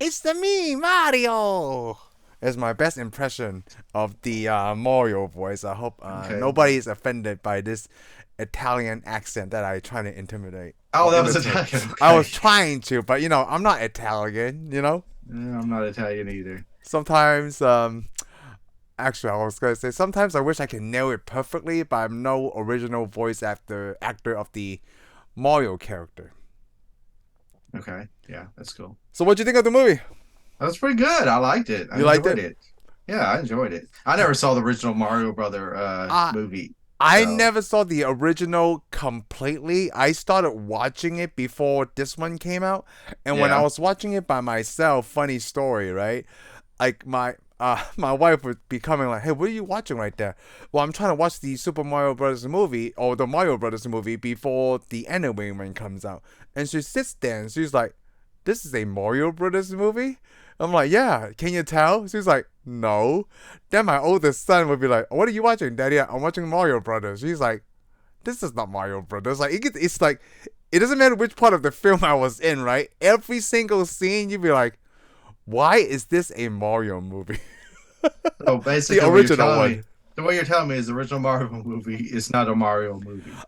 It's the me, Mario. It's my best impression of the Mario voice. I hope Okay. nobody is offended by this Italian accent that I try to intimidate Oh, or that was imitate. Italian. I Okay. was trying to, but I'm not Italian. I'm not Italian either. Sometimes, actually, I was gonna say sometimes I wish I could nail it perfectly, but I'm no original voice actor of the Mario character. Okay. Yeah, that's cool. So, what do you think of the movie? That was pretty good. I liked it. I You liked enjoyed it? it. Yeah, I enjoyed it. I never saw the original Mario Brother Uh, movie. I So, never saw the original completely. I started watching it before this one came out, and when I yeah. was watching it by myself, funny story, right? Like my wife would be coming like, "Hey, what are you watching right there?" Well, I'm trying to watch the Super Mario Brothers movie or the Mario Brothers movie before the anime one comes out, and she sits there and she's like, "This is a Mario Brothers movie." I'm like, "Yeah, can you tell?" She's like, "No." Then my oldest son would be like, "What are you watching, Daddy?" "I'm watching Mario Brothers." He's like, "This is not Mario Brothers." Like it's like it doesn't matter which part of the film I was in, right? Every single scene, you'd be like, "Why is this a Mario movie?" So The basically, original one. the way you're telling me is the original Mario movie is not a Mario movie.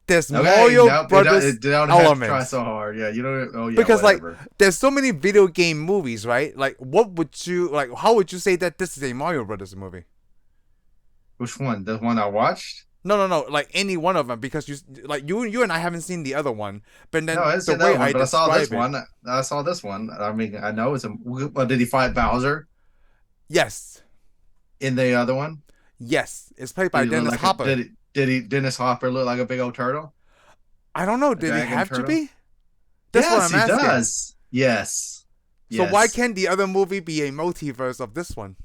There's Okay, Mario nope, Brothers it don't have to try elements so hard. Yeah, you don't. Oh yeah, because like whatever. there's so many video game movies, right? Like, what would you like? How would you say that this is a Mario Brothers movie? Which one? The one I watched? No, no, no. Like any one of them, because you and I haven't seen the other one. But No, then I didn't the see way that one, I but I saw this describe it, one. I saw this one. I mean, I know it's a. Well, did he fight Bowser yes, in the other one? yes, it's played Did by he look Dennis like a? Hopper. Did he? Dennis Hopper look like a big old turtle? I don't know. A Did it dragon have to turtle? be? That's what Yes, I'm he asking. does. Yes, So why yes. can't the other movie be a multiverse of this one?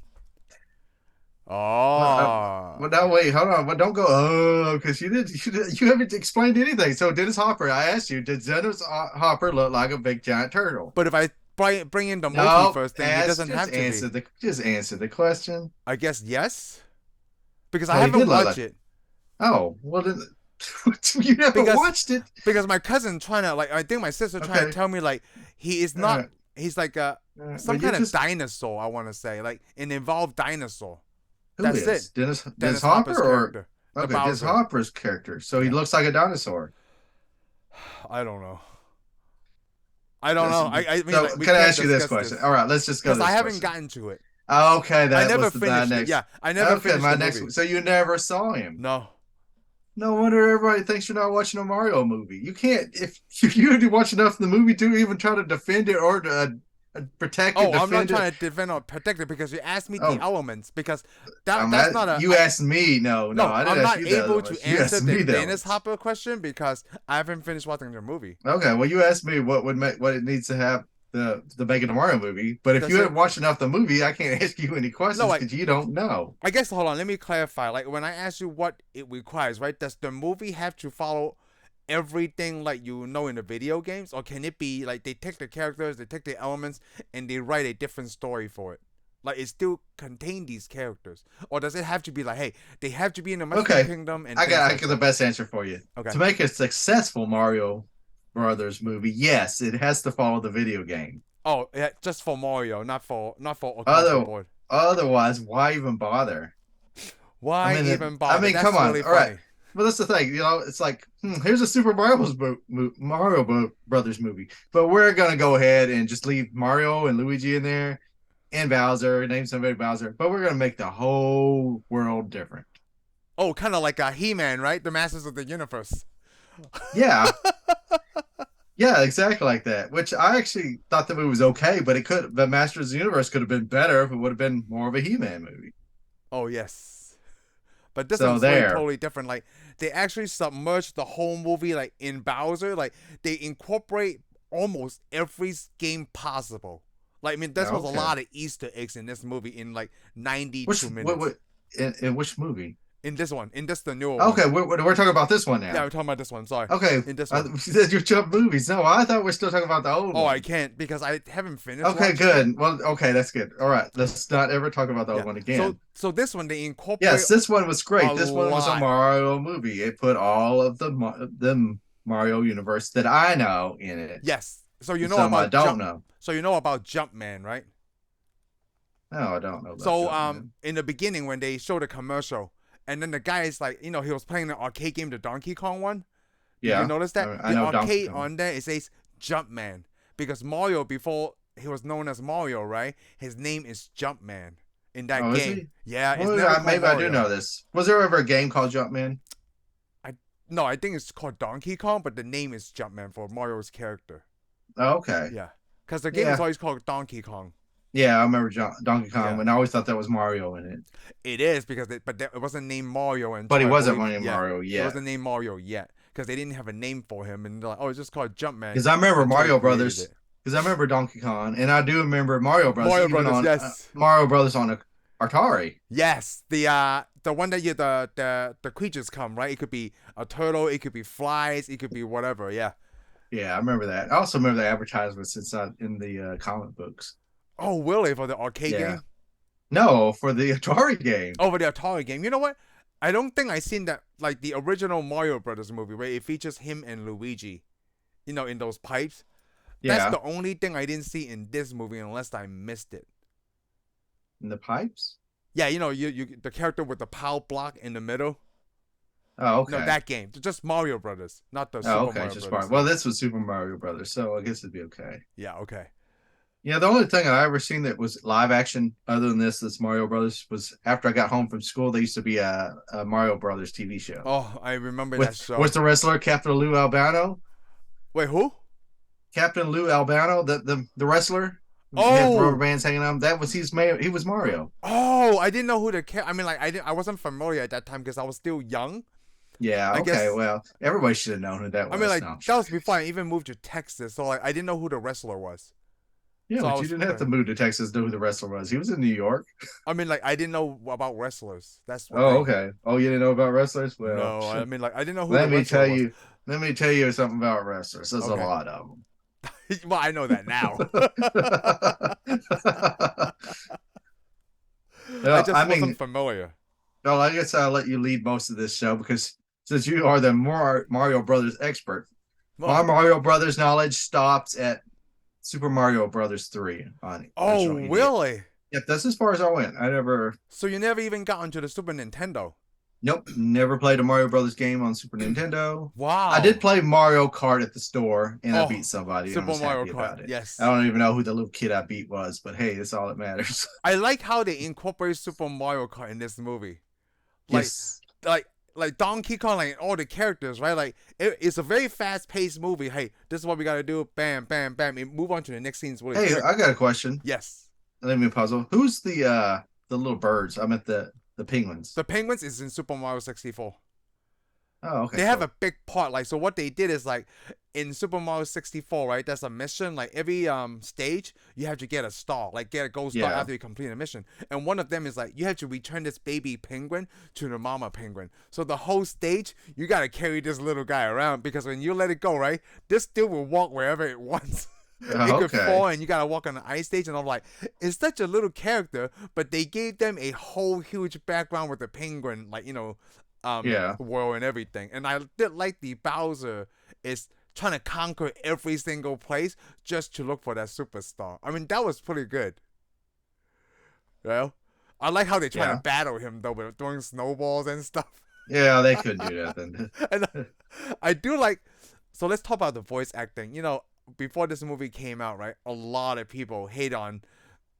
Well, Oh, well, now wait, hold on. Well, don't go. Oh, because you haven't explained anything. So Dennis Hopper, I asked you, did Dennis Hopper look like a big giant turtle? but if I bring in the No, multiverse thing, he ask doesn't have to be. just answer the question. I guess yes, because I So he haven't did look watched like. it. Oh, well then, you never Because watched it. my cousin trying to like I think my sister trying to Okay, tell me like he is all not right, he's like a all right. Well, some you kind of just dinosaur I want to say like an evolved dinosaur. who That's it. is Dennis Dennis Hopper Hopper's or character, the okay, Dennis Bowser. Hopper's character. So he Yeah, looks like a dinosaur. I don't know. I don't That's, know. I mean so like we can I can't ask you this discuss question? this All right, let's just go to because I this haven't question. gotten to it. Okay, I that never was my finished it. Yeah, next. I never Okay, finished my the next. movie. So you never saw him. No. No wonder everybody thinks you're not watching a Mario movie. You can't if you didn't watch enough of the movie to even try to defend it or to protect it, Oh, I'm not defend it. trying to defend or protect it because you asked me the Oh, elements because that's not a you asked me. No, no, no, I didn't I'm ask not you the other able to ones. You answer asked the me the Dennis ones. Hopper question because I haven't finished watching the movie. Okay, well, you asked me what would make what it needs to have the Make It a Mario movie, but if you Does it? haven't watched enough of the movie, I can't ask you any No, questions like because you don't know. I guess hold on. Let me clarify. Like when I ask you what it requires, right? Does the movie have to follow everything like you know in the video games, or can it be like they take the characters, they take the elements, and they write a different story for it? Like it still contain these characters, or does it have to be like, hey, they have to be in the Mushroom Okay, Kingdom and things I like got the that? best answer for you. Okay. To make a successful Mario Brothers movie, yes, it has to follow the video game. Oh, yeah, just for Mario, not for across the Other board. Otherwise, why even bother? I Why mean, even bother? come That's on. really All right. funny. But that's the thing, it's like, here's a Super Mario Brothers movie, but we're gonna go ahead and just leave Mario and Luigi in there and Bowser, name somebody Bowser, but we're gonna make the whole world different. Oh, kind of like a He-Man, right? The Masters of the Universe. Yeah, yeah, exactly like that. Which I actually thought the movie was okay, but the Masters of the Universe could have been better if it would have been more of a He-Man movie. Oh yes, but this So one's way there. totally different. Like they actually submerged the whole movie like in Bowser. Like they incorporate almost every game possible. Like I mean, this was a Okay. lot of Easter eggs in this movie in like Which 92 minutes. what in which movie? In this one, in this the newer one. Okay, we're talking about this one Yeah, now. we're talking about this one. Sorry, Okay, in this one. you said you jump movies. No, I thought we're still talking about the old Oh, I one. can't because I haven't finished Okay, watching it. good. Well, okay, that's good. All right, let's not ever talk about the old Yeah. one So again. so this one they incorporate Yes, this one was a great. This one was a lot. Mario movie. It put all of the Mario universe that I know in it. Yes. So you know Some I about don't know. So you know about Jumpman, right? No, I don't know about So Jumpman. in the beginning when they show the commercial, and then the guy is like, he was playing the arcade game, the Donkey Kong one. Did you Yeah, notice that I the know Donkey arcade Kong. on there it says Jumpman because Mario before he was known as Mario, right? His name is Jumpman in that Oh, is game. he? Yeah, it's Well, never called maybe I do Mario. know this. Was there ever a game called Jumpman? I No, I think it's called Donkey Kong, but the name is Jumpman for Mario's character. Oh, okay. Yeah, because the game is Yeah, always called Donkey Kong. yeah, I remember Donkey Kong, Yeah, and I always thought that was Mario in it. it is because it wasn't named Mario But until he I wasn't believe. running Yeah, Mario it yet. wasn't named Mario yet because they didn't have a name for him, and they're like, oh, it's just called Jumpman Because I remember until they Mario created Brothers. it. Because I remember Donkey Kong, and I do remember Mario Brothers, Mario even Brothers, on yes. Mario Brothers on Atari. Yes, the one that the creatures come, right? It could be a turtle, it could be flies, it could be whatever. Yeah. Yeah, I remember that. I also remember the advertisements inside in the comic books. Oh, really? For the arcade Yeah. game? No, for the Atari game. Oh, for the Atari game. You know what? I don't think I seen that like the original Mario Brothers movie where it features him and Luigi. In those pipes. That's Yeah, the only thing I didn't see in this movie unless I missed it. in the pipes. Yeah, you the character with the power block in the middle. Oh, No, okay. that game. Just Mario Brothers, not the Oh, Super okay. Mario Just Brothers. Mario. Well, this was Super Mario Brothers, so I guess it'd be okay. Yeah, okay. Yeah, the only thing I ever seen that was live action other than this Mario Brothers was after I got home from school. There used to be a Mario Brothers TV show Oh, I remember that with show. the wrestler Captain Lou Albano. Wait, who? Captain Lou Albano, the wrestler. He had rubber Oh, bands hanging on. That was he was Mario. oh, I didn't know who the I mean, like I wasn't familiar at that time because I was still young. Yeah, I okay. guess. Well, everybody should have known who that I was. mean, like No. that was before I even moved to Texas, so like I didn't know who the wrestler was. Yeah, So I but you was. didn't have to move to Texas to know who the wrestler was. He was in New York. I mean, like I didn't know about wrestlers. That's the Oh, thing. okay. Oh, you didn't know about wrestlers? Well, No, I mean, like I didn't know who the let me wrestler tell was. you. Let me tell you something about wrestlers. There's a Okay. lot of them. Well, I know that now. I Well, just I wasn't mean, familiar. well, I guess I'll let you lead most of this show because since you are the Mario Brothers expert, my Oh, Mario Brothers knowledge stops at Super Mario Brothers 3 on oh, original EDA. really? Yep, that's as far as I went. I never, So you never even got onto the Super Nintendo? nope, never played a Mario Brothers game on Super Nintendo. Wow. I did play Mario Kart at the store and I Oh, beat somebody and I Super was Mario happy Kart. about it. Yes. I don't even know who the little kid I beat was, but hey, that's all that matters. I like how they incorporate Super Mario Kart in this movie. Like, Yes. like Donkey Kong, like all the characters, right? Like it's a very fast-paced movie. Hey, this is what we gotta do. Bam, bam, bam. And move on to the next scenes really Hey, quick. I got a question. Yes, Let me puzzle. Who's the little birds? I meant the penguins. the penguins is in Super Mario 64. Oh, okay. They have a Cool. big part. Like, so what they did is like in Super Mario 64, right? That's a mission. Like every stage, you have to get a star, like get a gold star Yeah. after you complete a mission. And one of them is like you have to return this baby penguin to the mama penguin. So the whole stage, you gotta carry this little guy around because when you let it go, right, this still will walk wherever it wants. It could Okay. fall and you gotta walk on the ice stage, and I'm like, it's such a little character, but they gave them a whole huge background with the penguin, like Yeah. world and everything. And I did like the Bowser is trying to conquer every single place just to look for that superstar. I mean, that was pretty good. Well, I like how they try Yeah. to battle him though with throwing snowballs and stuff. Yeah, they could do that then. And I do like. So let's talk about the voice acting. Before this movie came out, right, a lot of people hate on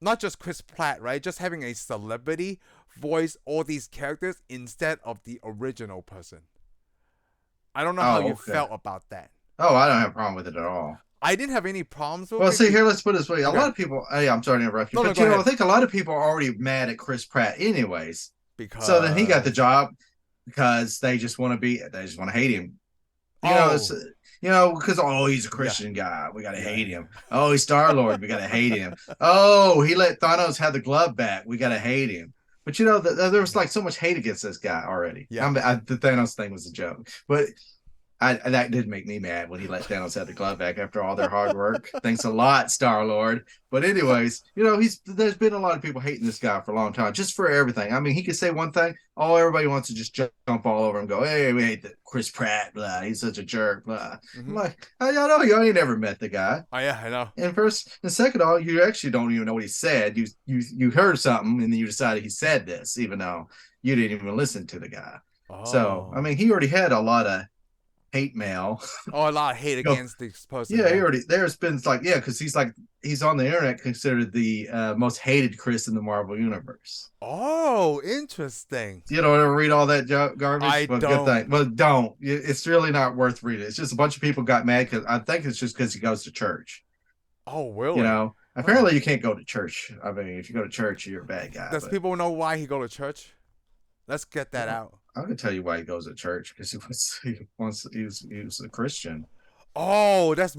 not just Chris Pratt, right, just having a celebrity voice all these characters instead of the original person. I don't know how you Okay. felt about that. Oh, I don't have a problem with it at all. I didn't have any problems with Well, it. see, here, let's put it this way. A Okay. lot of people, hey, I'm sorry to interrupt you, No, but go I ahead. think a lot of people are already mad at Chris Pratt anyways. Because So then he got the job because they just want to hate him. Because he's a Christian guy, we gotta hate him. Oh, he's Star Lord, we gotta hate him. Oh, he let Thanos have the glove back, we gotta hate him. But there was like so much hate against this guy already. Yeah. The Thanos thing was a joke, but That did make me mad when he let Thanos have the glove back after all their hard work. Thanks a lot, Star-Lord. But anyways, there's been a lot of people hating this guy for a long time, just for everything. I mean, he could say one thing, everybody wants to just jump all over and go, hey, we hate Chris Pratt, blah, he's such a jerk, blah. I'm like, I know you ain't never met the guy. Oh yeah, I know. And first and second of all, you actually don't even know what he said. You heard something and then you decided he said this, even though you didn't even listen to the guy. So I mean, he already had a lot of hate mail. A lot of hate against the person. Yeah, there's been because he's on the internet considered the most hated Chris in the Marvel universe. Oh, interesting. You don't ever read all that garbage? I don't. Good thing. Well, don't. It's really not worth reading. It's just a bunch of people got mad because I think it's just because he goes to church. Oh, really? Apparently you can't go to church. I mean, if you go to church, you're a bad guy. Does people know why he go to church? Let's get that out. I can tell you why he goes to church, because he was a Christian. Oh, that's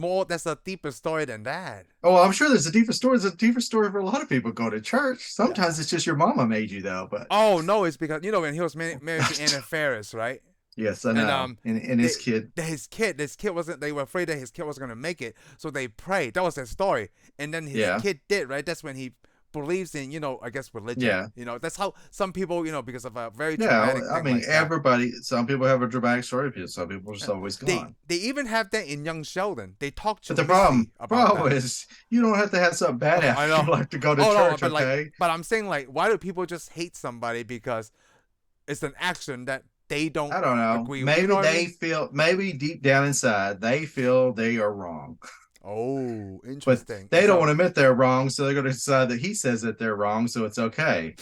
a deeper story than that. Oh, I'm sure there's a deeper story. There's a deeper story for a lot of people go to church. Sometimes it's just your mama made you, though. But no, it's because when he was married to Anna Faris, right? Yes, I know. And his kid. This kid wasn't. They were afraid that his kid wasn't gonna make it, so they prayed. That was their story. And then his kid did, right? That's when he believes in, I guess religion. Yeah. That's how some people, because of a very traumatic thing. I mean, everybody. Some people have a dramatic story. Some people are just always gone. They even have that in Young Sheldon. They talk to. But the problem is, you don't have to have something bad happen. I know. Like to go to church, but okay? But I'm saying, why do people just hate somebody because it's an action that they don't? I don't know. Agree maybe with, they feel. Maybe deep down inside, they feel they are wrong. Oh, interesting. But they don't want to admit they're wrong, so they're going to decide that he says that they're wrong, so it's okay.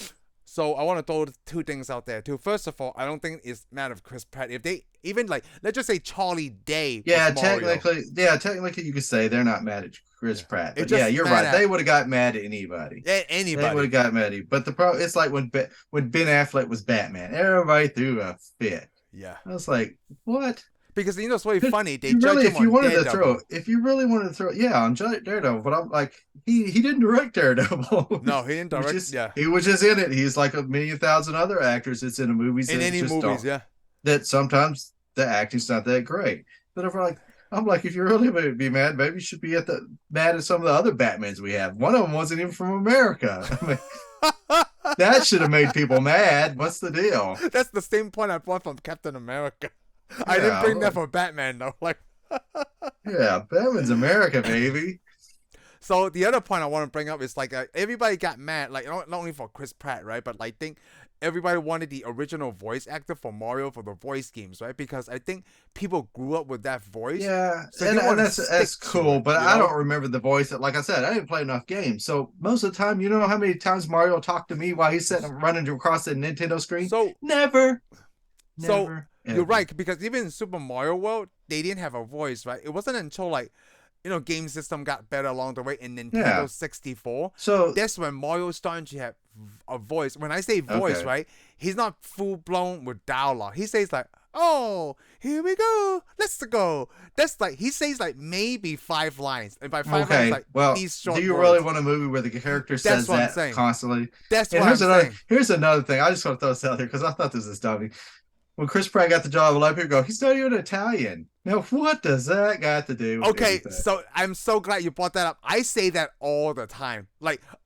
So I want to throw two things out there too. First of all, I don't think it's mad of Chris Pratt. If they even let's just say Charlie Day. Technically you could say they're not mad at Chris Pratt. But yeah, you're right. They would have got mad at anybody. Anybody. They would have got mad at him. But the problem, it's like when Ben Affleck was Batman, everybody threw a fit. Yeah. I was like, what? Because it's really funny. They judge him if you on wanted Daredevil. If you really wanted to throw, on Daredevil. But I'm like, he didn't direct Daredevil. No, he didn't direct. He was just in it. He's like a million thousand other actors that's in a movie. That sometimes the acting's not that great. But I'm like, if you really would be mad, maybe you should be mad at some of the other Batmans we have. One of them wasn't even from America. I mean, that should have made people mad. What's the deal? That's the same point I brought from Captain America. I didn't bring that for Batman though. Batman's America, baby. So the other point I want to bring up is everybody got mad, not only for Chris Pratt, right? But I think everybody wanted the original voice actor for Mario for the voice games, right? Because I think people grew up with that voice. Yeah, so and that's cool. But I don't remember the voice. Like I said, I didn't play enough games. So most of the time, you know how many times Mario talked to me while he's sitting running across the Nintendo screen? So never. You're right, because even in Super Mario World, they didn't have a voice, right? It wasn't until game system got better along the way in Nintendo 64. So that's when Mario started to have a voice. When I say voice, right, he's not full blown with dialogue. He says "Oh, here we go, let's go." That's he says maybe 5 lines, and by 5 lines, these short do you words. Really want a movie where the character says that constantly? That's what I'm saying. Here's another thing. I just want to throw this out there because I thought this was dummy. When Chris Pratt got the job, a lot of people go, he's not even Italian. Now, what does that got to do with anything? So I'm so glad you brought that up. I say that all the time.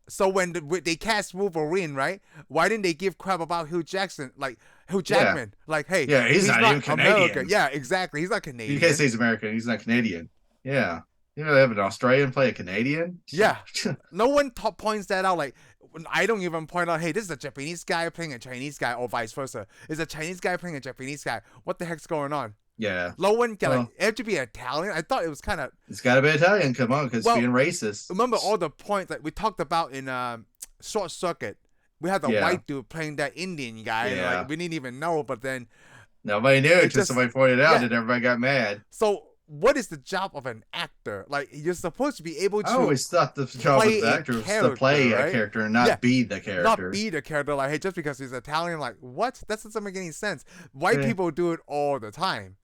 So when they cast Wolverine, right? Why didn't they give crap about Hugh Jackman? Hey, he's not even Canadian. American. Yeah, exactly. He's not Canadian. You can't say he's American. He's not Canadian. Yeah. They have an Australian play a Canadian? Yeah. No one points that out. I don't even point out, hey, this is a Japanese guy playing a Chinese guy, or vice versa. It's a Chinese guy playing a Japanese guy. What the heck's going on? Yeah. No one can it had to be Italian. I thought it was kind of. It's got to be Italian. Come on, because being racist. Remember all the points that we talked about in Short Circuit. We had the white dude playing that Indian guy. Yeah. We didn't even know, but then nobody knew until somebody pointed out, and everybody got mad. So. What is the job of an actor? You're supposed to be able to. I always thought the job of the actor was to play a character and not be the character. Not be the character. Hey, just because he's Italian, what? That doesn't make any sense. White people do it all the time.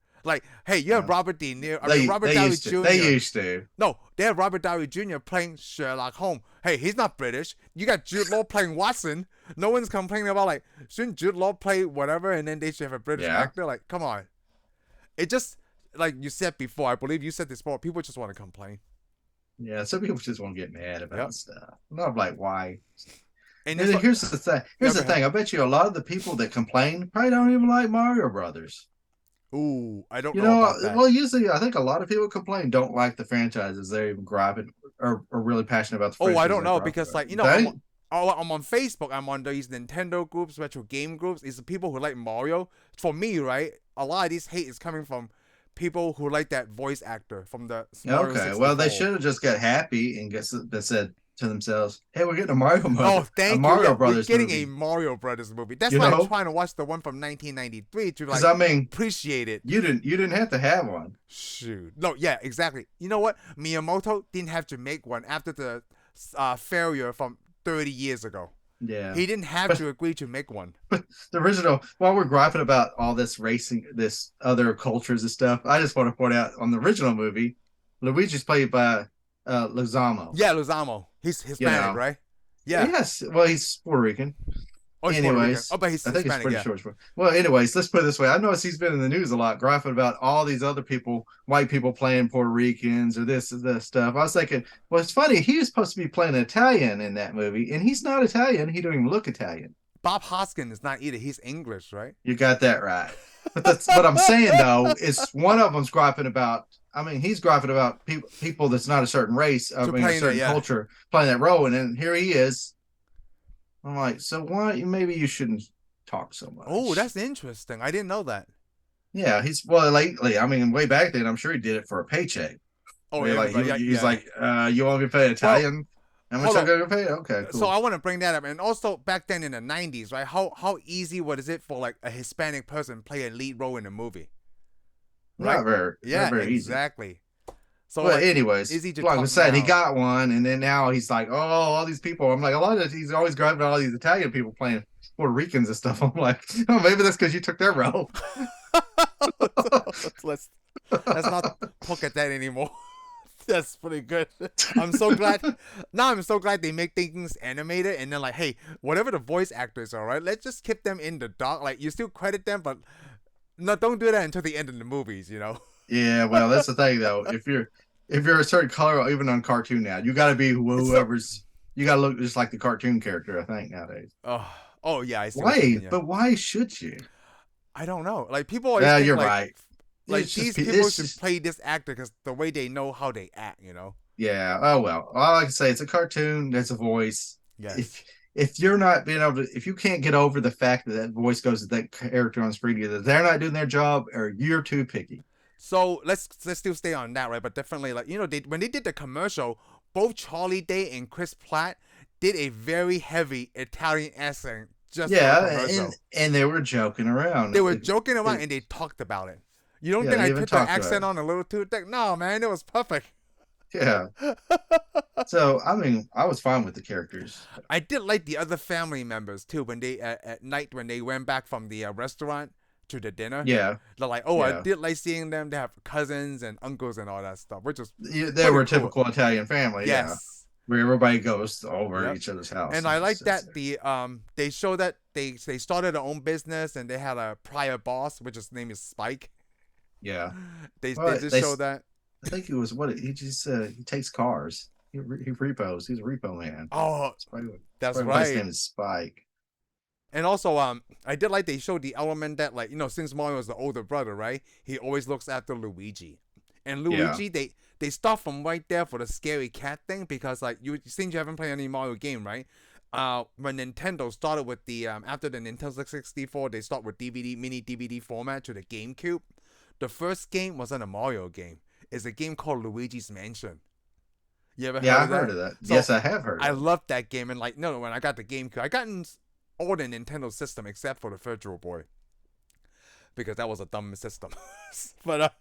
Hey, you have Robert De Niro. Robert Downey Jr. They used to. No, they have Robert Downey Jr. playing Sherlock Holmes. Hey, he's not British. You got Jude Law playing Watson. No one's complaining about shouldn't Jude Law play whatever, and then they should have a British actor? Come on. It just. like you said before, I believe you said this before. People just want to complain. Yeah, some people just want to get mad about Yep. stuff. And I'm like, why? And And it's like, here's the thing. yeah, Here's go the ahead. thing. I bet you a lot of the people that complain probably don't even like Mario Brothers. Ooh, I don't You know know, about that. well, usually I think a lot of people complain don't like the franchises. They're even griping or really passionate about the Oh, I franchises don't they're know griping because about. like They I'm on Facebook. I'm on these Nintendo groups, retro game groups. It's the people who like Mario. For me, right? A lot of these hate is coming from people who like that voice actor from the Mario okay. Well, they 64. should have just got happy and guess they said to themselves, "Hey, we're getting a Mario Oh, mother, a thank you. Yeah, Mario we're Brothers getting a movie." Mario Brothers movie. That's You why I'm know, trying to watch the one from 1993 to because like I mean, appreciate it. you didn't have to have one. Shoot. No, yeah, exactly. You know what? Miyamoto didn't have to make one after the failure from 30 years ago. Yeah. He didn't have But to agree to make one. the original, while we're griping about all this racing, this other cultures and stuff, I just want to point out on the original movie, Luigi's played by Lozamo. Yeah, Lozamo. He's You Hispanic, know, right? Yeah. yes, well, he's Puerto Rican. Oh, he's Puerto Rican. Anyways, Oh, but he's I think it's Hispanic, pretty yeah. sure. Well, anyways, let's put it this way. I noticed he's been in the news a lot, griping about all these other people, white people playing Puerto Ricans or this and that stuff. I was thinking, well, it's funny. He was supposed to be playing Italian in that movie, and he's not Italian. He don't even look Italian. Bob Hoskins is not either. He's English, right? You got that right. But that's what I'm saying, though, is one of them's griping about. I mean, he's griping about people that's not a certain race, I mean, a certain culture playing that role, and then here he is. I'm like, so why? Maybe you shouldn't talk so much. Oh, that's interesting. I didn't know that. Yeah, he's well lately. I mean, way back then, I'm sure he did it for a paycheck. Oh, Where, like everybody, he's yeah. like, you want to be paid Italian? How much hold I on. gonna pay? Okay, cool. So I want to bring that up, and also back then in the 90s, right? How easy was it for like a Hispanic person play a lead role in a movie? Right? Not very easy. Exactly. So, Well, like, anyways, easy to like I talk said, he now. got one, and then now he's like, oh, all these people. I'm like, a lot of he's always grabbing all these Italian people playing Puerto Ricans and stuff. I'm like, oh, maybe that's because you took their role. let's not poke at that anymore. That's pretty good. I'm so glad. Now I'm so glad they make things animated, and then like, hey, whatever the voice actors are, right? Let's just keep them in the dark. Like, you still credit them, but no, don't do that until the end of the movies. You know. Yeah, well, that's the thing though. If you're a certain color, even on cartoon now, you got to be whoever's. You got to look just like the cartoon character. I think nowadays. Oh yeah, I see. Why? But why should you? I don't know. Like, people always Yeah, think, you're like, right. like It's these just- people it's should just- play this actor because the way they know how they act. You know. Yeah. Oh well. All I can say, it's a cartoon. That's a voice. Yes. If you're not being able to, if you can't get over the fact that that voice goes to that character on screen, either they're not doing their job or you're too picky. So let's still stay on that, right? But definitely, like, you know, when they did the commercial, both Charlie Day and Chris Pratt did a very heavy Italian accent just for the commercial. and they were joking around. They were joking around and they talked about it. You don't think I put the accent on a little too thick? No, man, it was perfect. Yeah. So I mean, I was fine with the characters. I did like the other family members too when they at night when they went back from the restaurant to the dinner. Yeah. They're like, oh, Yeah. I did like seeing them. They have cousins and uncles and all that stuff, which is They were a typical Italian family. yes. Yeah. Where everybody goes over Yep. each other's house. And I like that they show that they started their own business and they had a prior boss, which his name is Spike. Yeah. They Well, just show that. I think it was he just he takes cars. He repos. He's a repo man. Oh, that's His right. name is Spike. And also, I did like they showed the element that, like, you know, since Mario is the older brother, right? He always looks after Luigi. And Luigi, they start from right there for the scary cat thing because, like, since you haven't played any Mario game, right? When Nintendo started with the after the Nintendo 64, they start with mini DVD format to the GameCube. The first game wasn't a Mario game. It's a game called Luigi's Mansion. You ever heard of that? I've heard of that. So, yes, I have heard. I loved that game, and like, no, when I got the GameCube, I got all the Nintendo system except for the Virtual Boy because that was a dumb system. But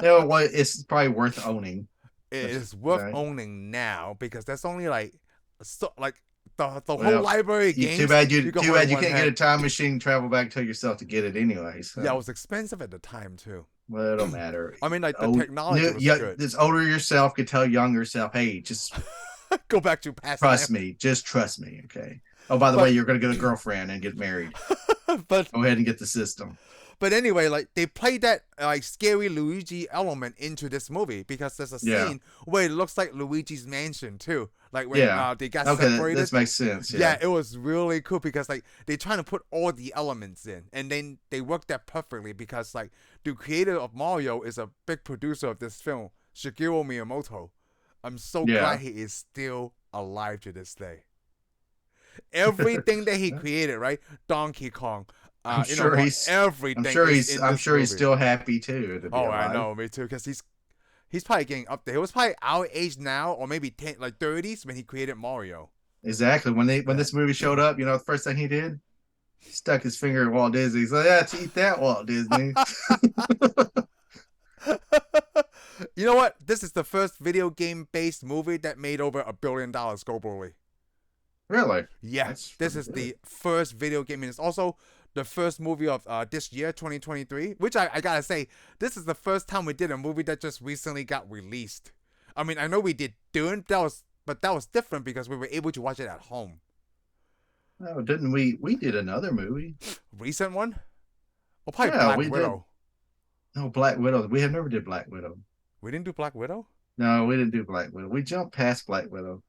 well, it's probably worth owning. it is worth right. owning now because that's only like the whole library of games. Too bad you can can't hold in one get a hand. time machine, travel back to yourself to get it anyway. So. Yeah, it was expensive at the time too. Well, it don't matter. I mean, like the technology was good. This older yourself could tell younger self, "Hey, just Go back to past. trust me. Just trust me, okay." Oh, by the way, you're gonna get a girlfriend and get married. But Go ahead and get the system. But anyway, like they played that like scary Luigi element into this movie because there's a Yeah. scene where it looks like Luigi's mansion too. Like when Yeah. they got Okay, separated. this makes sense. Yeah, Yeah. it was really cool because like they're trying to put all the elements in, and then they worked that perfectly because like the creator of Mario is a big producer of this film, Shigeru Miyamoto. I'm so Yeah. glad he is still alive to this day. Everything that he created, right? Donkey Kong, I'm sure he's. everything is in I'm this sure he's movie. still happy too to be Oh, I alive. know, me too, because he's probably getting up there. He was probably our age now, or maybe 10, like 30s when he created Mario. Exactly. When this movie showed up, the first thing he did, he stuck his finger at Walt Disney. He's like, "Yeah, eat that, Walt Disney." You know what? This is the first video game based movie that made over $1 billion globally. Really? Yeah, That's this pretty is good. the first video game, and it's also the first movie of this year, 2023. Which I gotta say, this is the first time we did a movie that just recently got released. I mean, I know we did Dune, but that was different because we were able to watch it at home. Oh, didn't we? We did another movie. Recent one? Well, probably Yeah, Black we did. Widow. No, Black Widow. We have never did Black Widow. We didn't do Black Widow? No, we didn't do Black Widow. We jumped past Black Widow.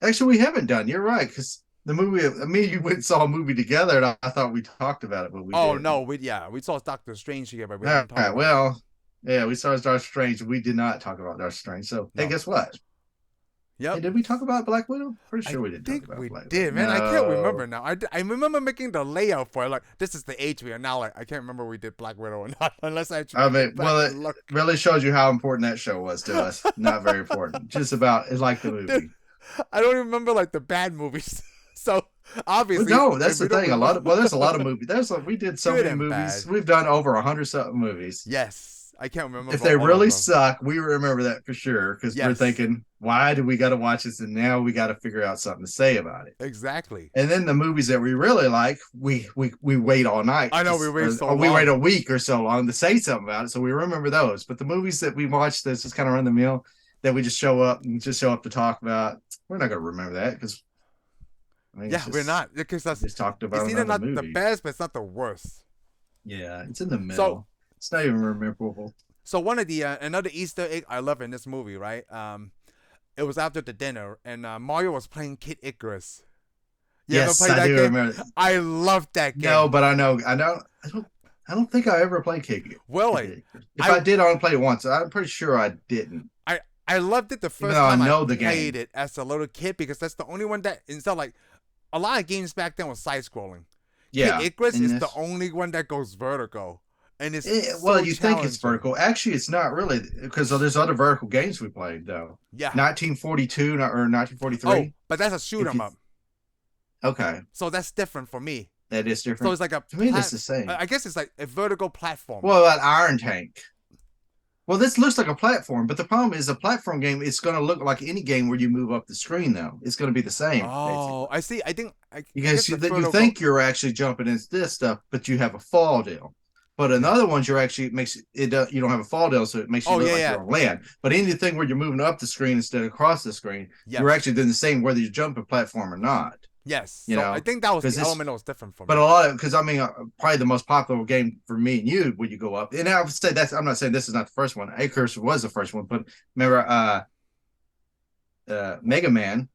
Actually, we haven't done. You're right, because the movie. Me and you went and saw a movie together, and I thought we talked about it, but we Oh didn't. no, we saw Doctor Strange here, but we All haven't talked right. about it. Well, yeah, we saw Dark Strange. We did not talk about Dark Strange. So, hey, No. guess what? Yep. Hey, did we talk about Black Widow? Pretty sure I we didn't think talk about we Black did, Widow. man. I can't No. remember now. I remember making the layout for it. Like, this is the age we are now. Like, I can't remember we did Black Widow or not, unless I actually. I mean, go back well, and it look. really shows you how important that show was to us. Not very important. Just about, it's like the movie. Dude, I don't remember like the bad movies. So obviously, Well, no, that's if the we don't thing. remember- There's a lot of movies. We did so Good many and movies. bad. We've done over 100 something movies. Yes, I can't remember. If they all of really them. suck, we remember that for sure because we're Yes. thinking, why do we got to watch this? And now we got to figure out something to say about it. Exactly. And then the movies that we really like, we wait all night. I know, we wait so or we long. wait a week or so long to say something about it, so we remember those. But the movies that we watch that's just kind of run the mill, that we just show up to talk about, we're not going to remember that because. We're not, because that's Just talked about it's either not movie. the best, but it's not the worst. Yeah, it's in the middle. It's not even memorable. So one of the another Easter egg I love in this movie, right? It was after the dinner, and Mario was playing Kid Icarus. You ever Yes, played I that do game? remember. I loved that game. No, but I know. I don't think I ever played Kid. Really? If I did, I only played it once. I'm pretty sure I didn't. I loved it the first though I time know I the played game. it as a little kid because that's the only one that instead of like a lot of games back then was side scrolling. Yeah, Kid Icarus and is the this- only one that goes vertical, and it's well, so you think it's challenging. vertical. Actually, it's not really because there's other vertical games we played though. Yeah. 1942 or 1943. Oh, but that's a shoot 'em you- up, Okay, so that's different for me. that is different. So it's like a to me, that's the same. I guess it's like a vertical platform. What about Iron Tank? Well, this looks like a platform, but the problem is a platform game. It's going to look like any game where you move up the screen, though. It's going to be the same. Oh, I see. I think Because guess the you vertical- think you're actually jumping into this stuff, but you have a fall deal. But in other ones, you're actually you don't have a fall deal, so it makes you look like you're on land. But anything where you're moving up the screen instead of across the screen, Yes. you're actually doing the same whether you jump a platform or not. Yes. You So know, I think that was 'cause the this- element that was different for me. But a lot of because I mean, probably the most popular game for me and you when you go up, and I would say that's I'm not saying this is not the first one. Acres was the first one, but remember, Mega Man,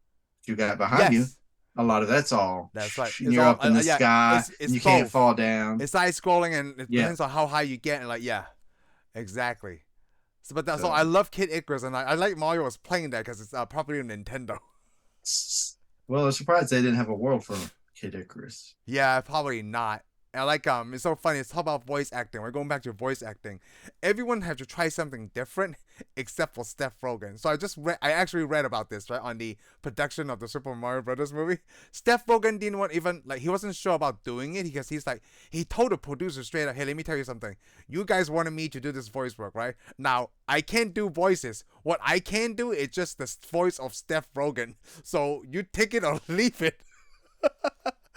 you got behind you. Yes. A lot of that's all. That's right. And you're up in the sky, it's and you can't both. fall down. It's side scrolling, and it Yeah. depends on how high you get. And like, yeah, exactly. So, but so So- I love Kid Icarus, and I like Mario was playing that because it's property of Nintendo. Well, I'm surprised they didn't have a world for Kid Icarus. Yeah, probably not. And like it's so funny. It's all about voice acting. We're going back to voice acting. Everyone had to try something different except for Seth Rogen. So I actually read about this right on the production of the Super Mario Brothers movie. Seth Rogen didn't want even he wasn't sure about doing it because he told the producer straight up, hey, let me tell you something. You guys wanted me to do this voice work, right? Now I can't do voices. What I can do is just the voice of Seth Rogen. So you take it or leave it.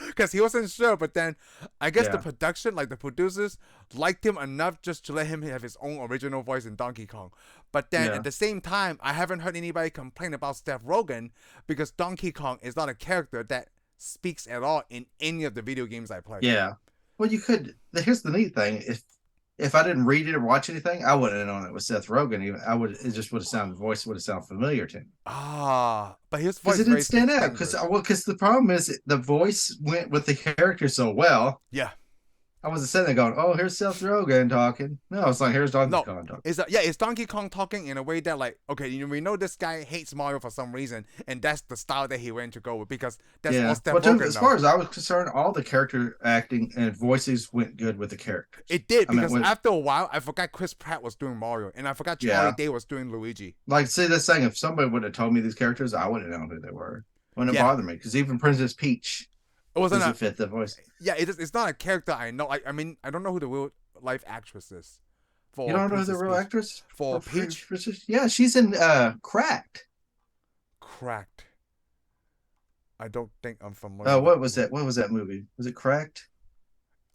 Because he wasn't sure, but then I guess the production, like the producers, liked him enough just to let him have his own original voice in Donkey Kong. But then at the same time, I haven't heard anybody complain about Seth Rogen because Donkey Kong is not a character that speaks at all in any of the video games I play. Yeah. Well, you could. Here's the neat thing: if I didn't read it or watch anything, I wouldn't have known it was Seth Rogen. Even I would, it just would have sounded, the voice would have sounded familiar to me. Ah, but his Because voice it is didn't very stand out. Because distinguished. the problem is the voice went with the character so well. Yeah. I wasn't sitting there going, "Oh, here's Seth Rogen talking." No, it's like here's Donkey No, Kong talking. it's Donkey Kong talking in a way that like, okay, we know this guy hates Mario for some reason, and that's the style that he went to go with because that's all Yeah. Steph Well, too, Rogen as know. far as I was concerned, all the character acting and voices went good with the characters. It did I mean, because after a while, I forgot Chris Pratt was doing Mario, and I forgot Charlie yeah, Day was doing Luigi. like say this thing. If somebody would have told me these characters, I wouldn't have known who they were. Wouldn't have Yeah, bothered me because even Princess Peach it wasn't doesn't a. fit the voice. Yeah, it's not a character I know. I mean, I don't know who the real life actress is You for don't know who the Princess real Peach. actress For Peach, Yeah, she's in Cracked. cracked. I don't think I'm familiar. What was that? What was that movie? Was it Cracked?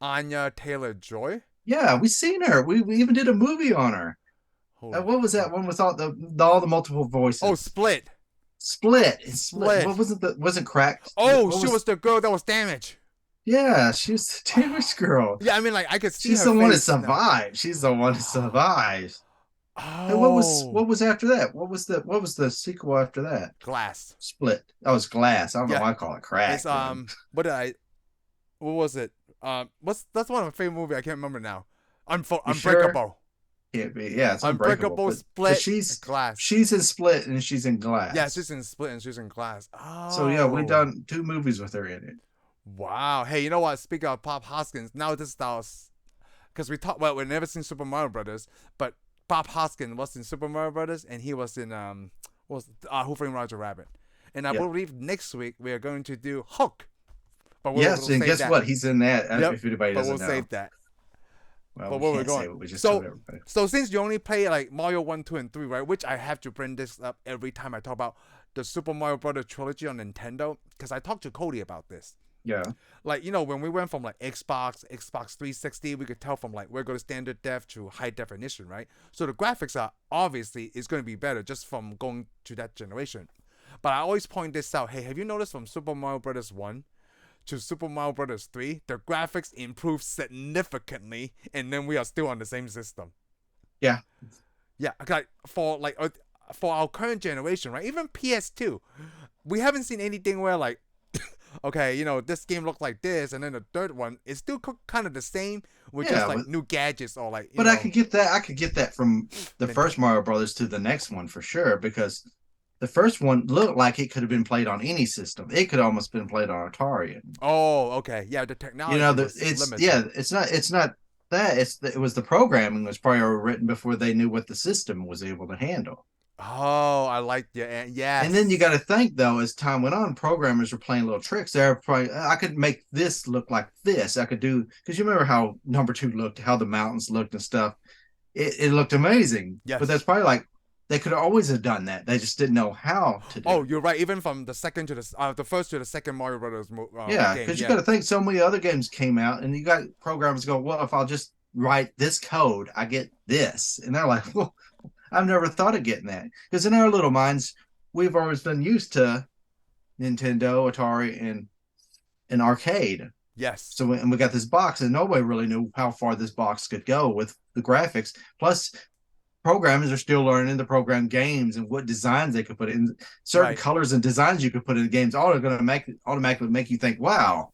Anya Taylor-Joy. Yeah, we seen her. We even did a movie on her. Holy What was that crap. one with all the multiple Oh, voices? Split. Split. It's Split. Split. What wasn't the wasn't Cracked? Oh, What she was the girl that was damaged. Yeah, she was the damaged girl. Yeah, I mean, like I could see She's her the one that face now. survived. She's the one that survives. And Oh, what was after that? What was the sequel after that? Glass. Split. That was Glass. I don't know Yeah, why I call it Cracked. it's What did I? What was it? That's one of my favorite movies. I can't remember now. You sure? Unbreakable. Can't be. Yeah, it's Unbreakable. Unbreakable, But Split, Glass. she's in Split and she's in Yeah, Glass. she's in Split and she's in Glass. So yeah, we Oh, done 2 movies with her in it. wow. Hey, you know what? Speaking of Bob Hoskins, now this styles, because we've never seen Super Mario Brothers, but Bob Hoskins was in Super Mario Brothers, and he was in what was Who Framed Roger Rabbit, and I Yep. believe next week we are going to do Hulk, but Yes, we'll and save guess that. what? He's in that. Yep, If anybody but doesn't we'll know. save that. Well, But we where we're can't say going? what we just told So, everybody. so since you only play like Mario 1, 2, and 3, right? Which I have to bring this up every time I talk about the Super Mario Brothers trilogy on Nintendo, because I talked to Cody about this. Yeah. Like, when we went from like Xbox 360, we could tell from like regular standard def to high definition, right? So the graphics are obviously is going to be better just from going to that generation. But I always point this out. Hey, have you noticed from Super Mario Brothers 1 to Super Mario Brothers 3, the graphics improved significantly, and then we are still on the same system. Yeah. Yeah, for our current generation, right? Even PS2, we haven't seen anything where like, okay, this game looks like this, and then the third one is still kind of the same with Yeah, just like but- new gadgets or like. But I could get that. I could get that from the Nintendo. first Mario Brothers to the next one for sure, because the first one looked like it could have been played on any system. It could almost been played on Atari. Oh, okay, yeah, the technology. Was It's limited. it's not that. It was the programming was probably written before they knew what the system was able to handle. Oh, I like your yeah. And then you got to think though, as time went on, programmers were playing little tricks. They're probably I could make this look like this. I could do because you remember how number 2 looked, how the mountains looked and stuff. It looked amazing. Yes. But that's probably like they could always have done that. They just didn't know how to do. Oh, it. you're right. Even from the second to the first to the second Mario Brothers Yeah, game. because you got to think so many other games came out, and you got programmers go, well, if I'll just write this code, I get this, and they're like, well, I've never thought of getting that because in our little minds, we've always been used to Nintendo, Atari, and arcade. Yes. So and we got this box, and nobody really knew how far this box could go with the graphics. Plus, programmers are still learning to program games and what designs they could put in. Certain Right. colors and designs you could put in the games all are going to automatically make you think, "Wow,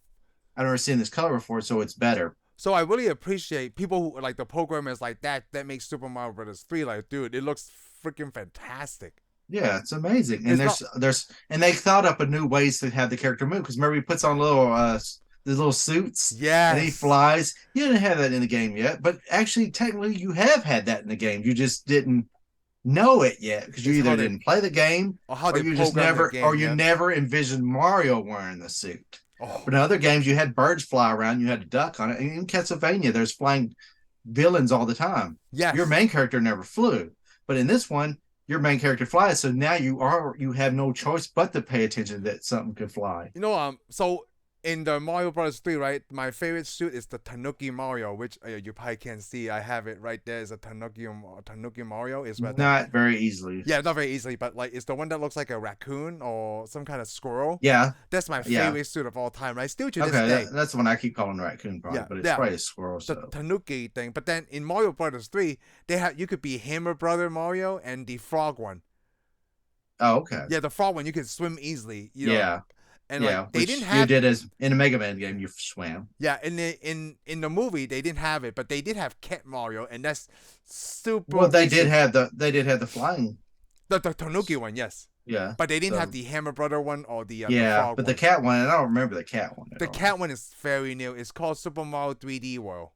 I've never seen this color before," so it's better. So I really appreciate people who like the programmers like that make Super Mario Brothers 3 like, dude, it looks freaking fantastic. Yeah, it's amazing. And It's there's and they thought up a new ways to have the character move because remember he puts on the little suits. Yes. And he flies. You didn't have that in the game yet, but actually, technically, you have had that in the game. You just didn't know it yet because you It's either how they- didn't play the game Or how or they you just program the never game, or you yeah. never envisioned Mario wearing the suit. Oh. But in other games, you had birds fly around, you had a duck on it. And in Castlevania, there's flying villains all the time. Yes. Your main character never flew, but in this one, your main character flies. So now you have no choice but to pay attention that something could fly. So in the Mario Bros. 3, right, my favorite suit is the Tanuki Mario, which you probably can't see. I have it right there. Is a Tanuki Mario. Is what that. Not very easily. Yeah, not very easily, but like it's the one that looks like a raccoon or some kind of squirrel. Yeah, That's my yeah. favorite suit of all time, right? Still to this Okay, day. that's the one I keep calling raccoon probably, Yeah, but it's yeah. probably a squirrel. The So, Tanuki thing. But then in Mario Brothers 3, they have you could be Hammer Brother Mario and the frog one. oh, okay. Yeah, the frog one you can swim easily, Yeah, and like yeah. they didn't Which you have did as in a Mega Man game, you swam. yeah, in the movie they didn't have it, but they did have Cat Mario, and that's super Well, recent. they did have the flying. The Tanuki one, yes. Yeah. But they didn't have So the Hammer Brother one or the yeah, frog but the one. cat one, I don't remember the cat one at The all. cat one is very new. It's called Super Mario 3D World.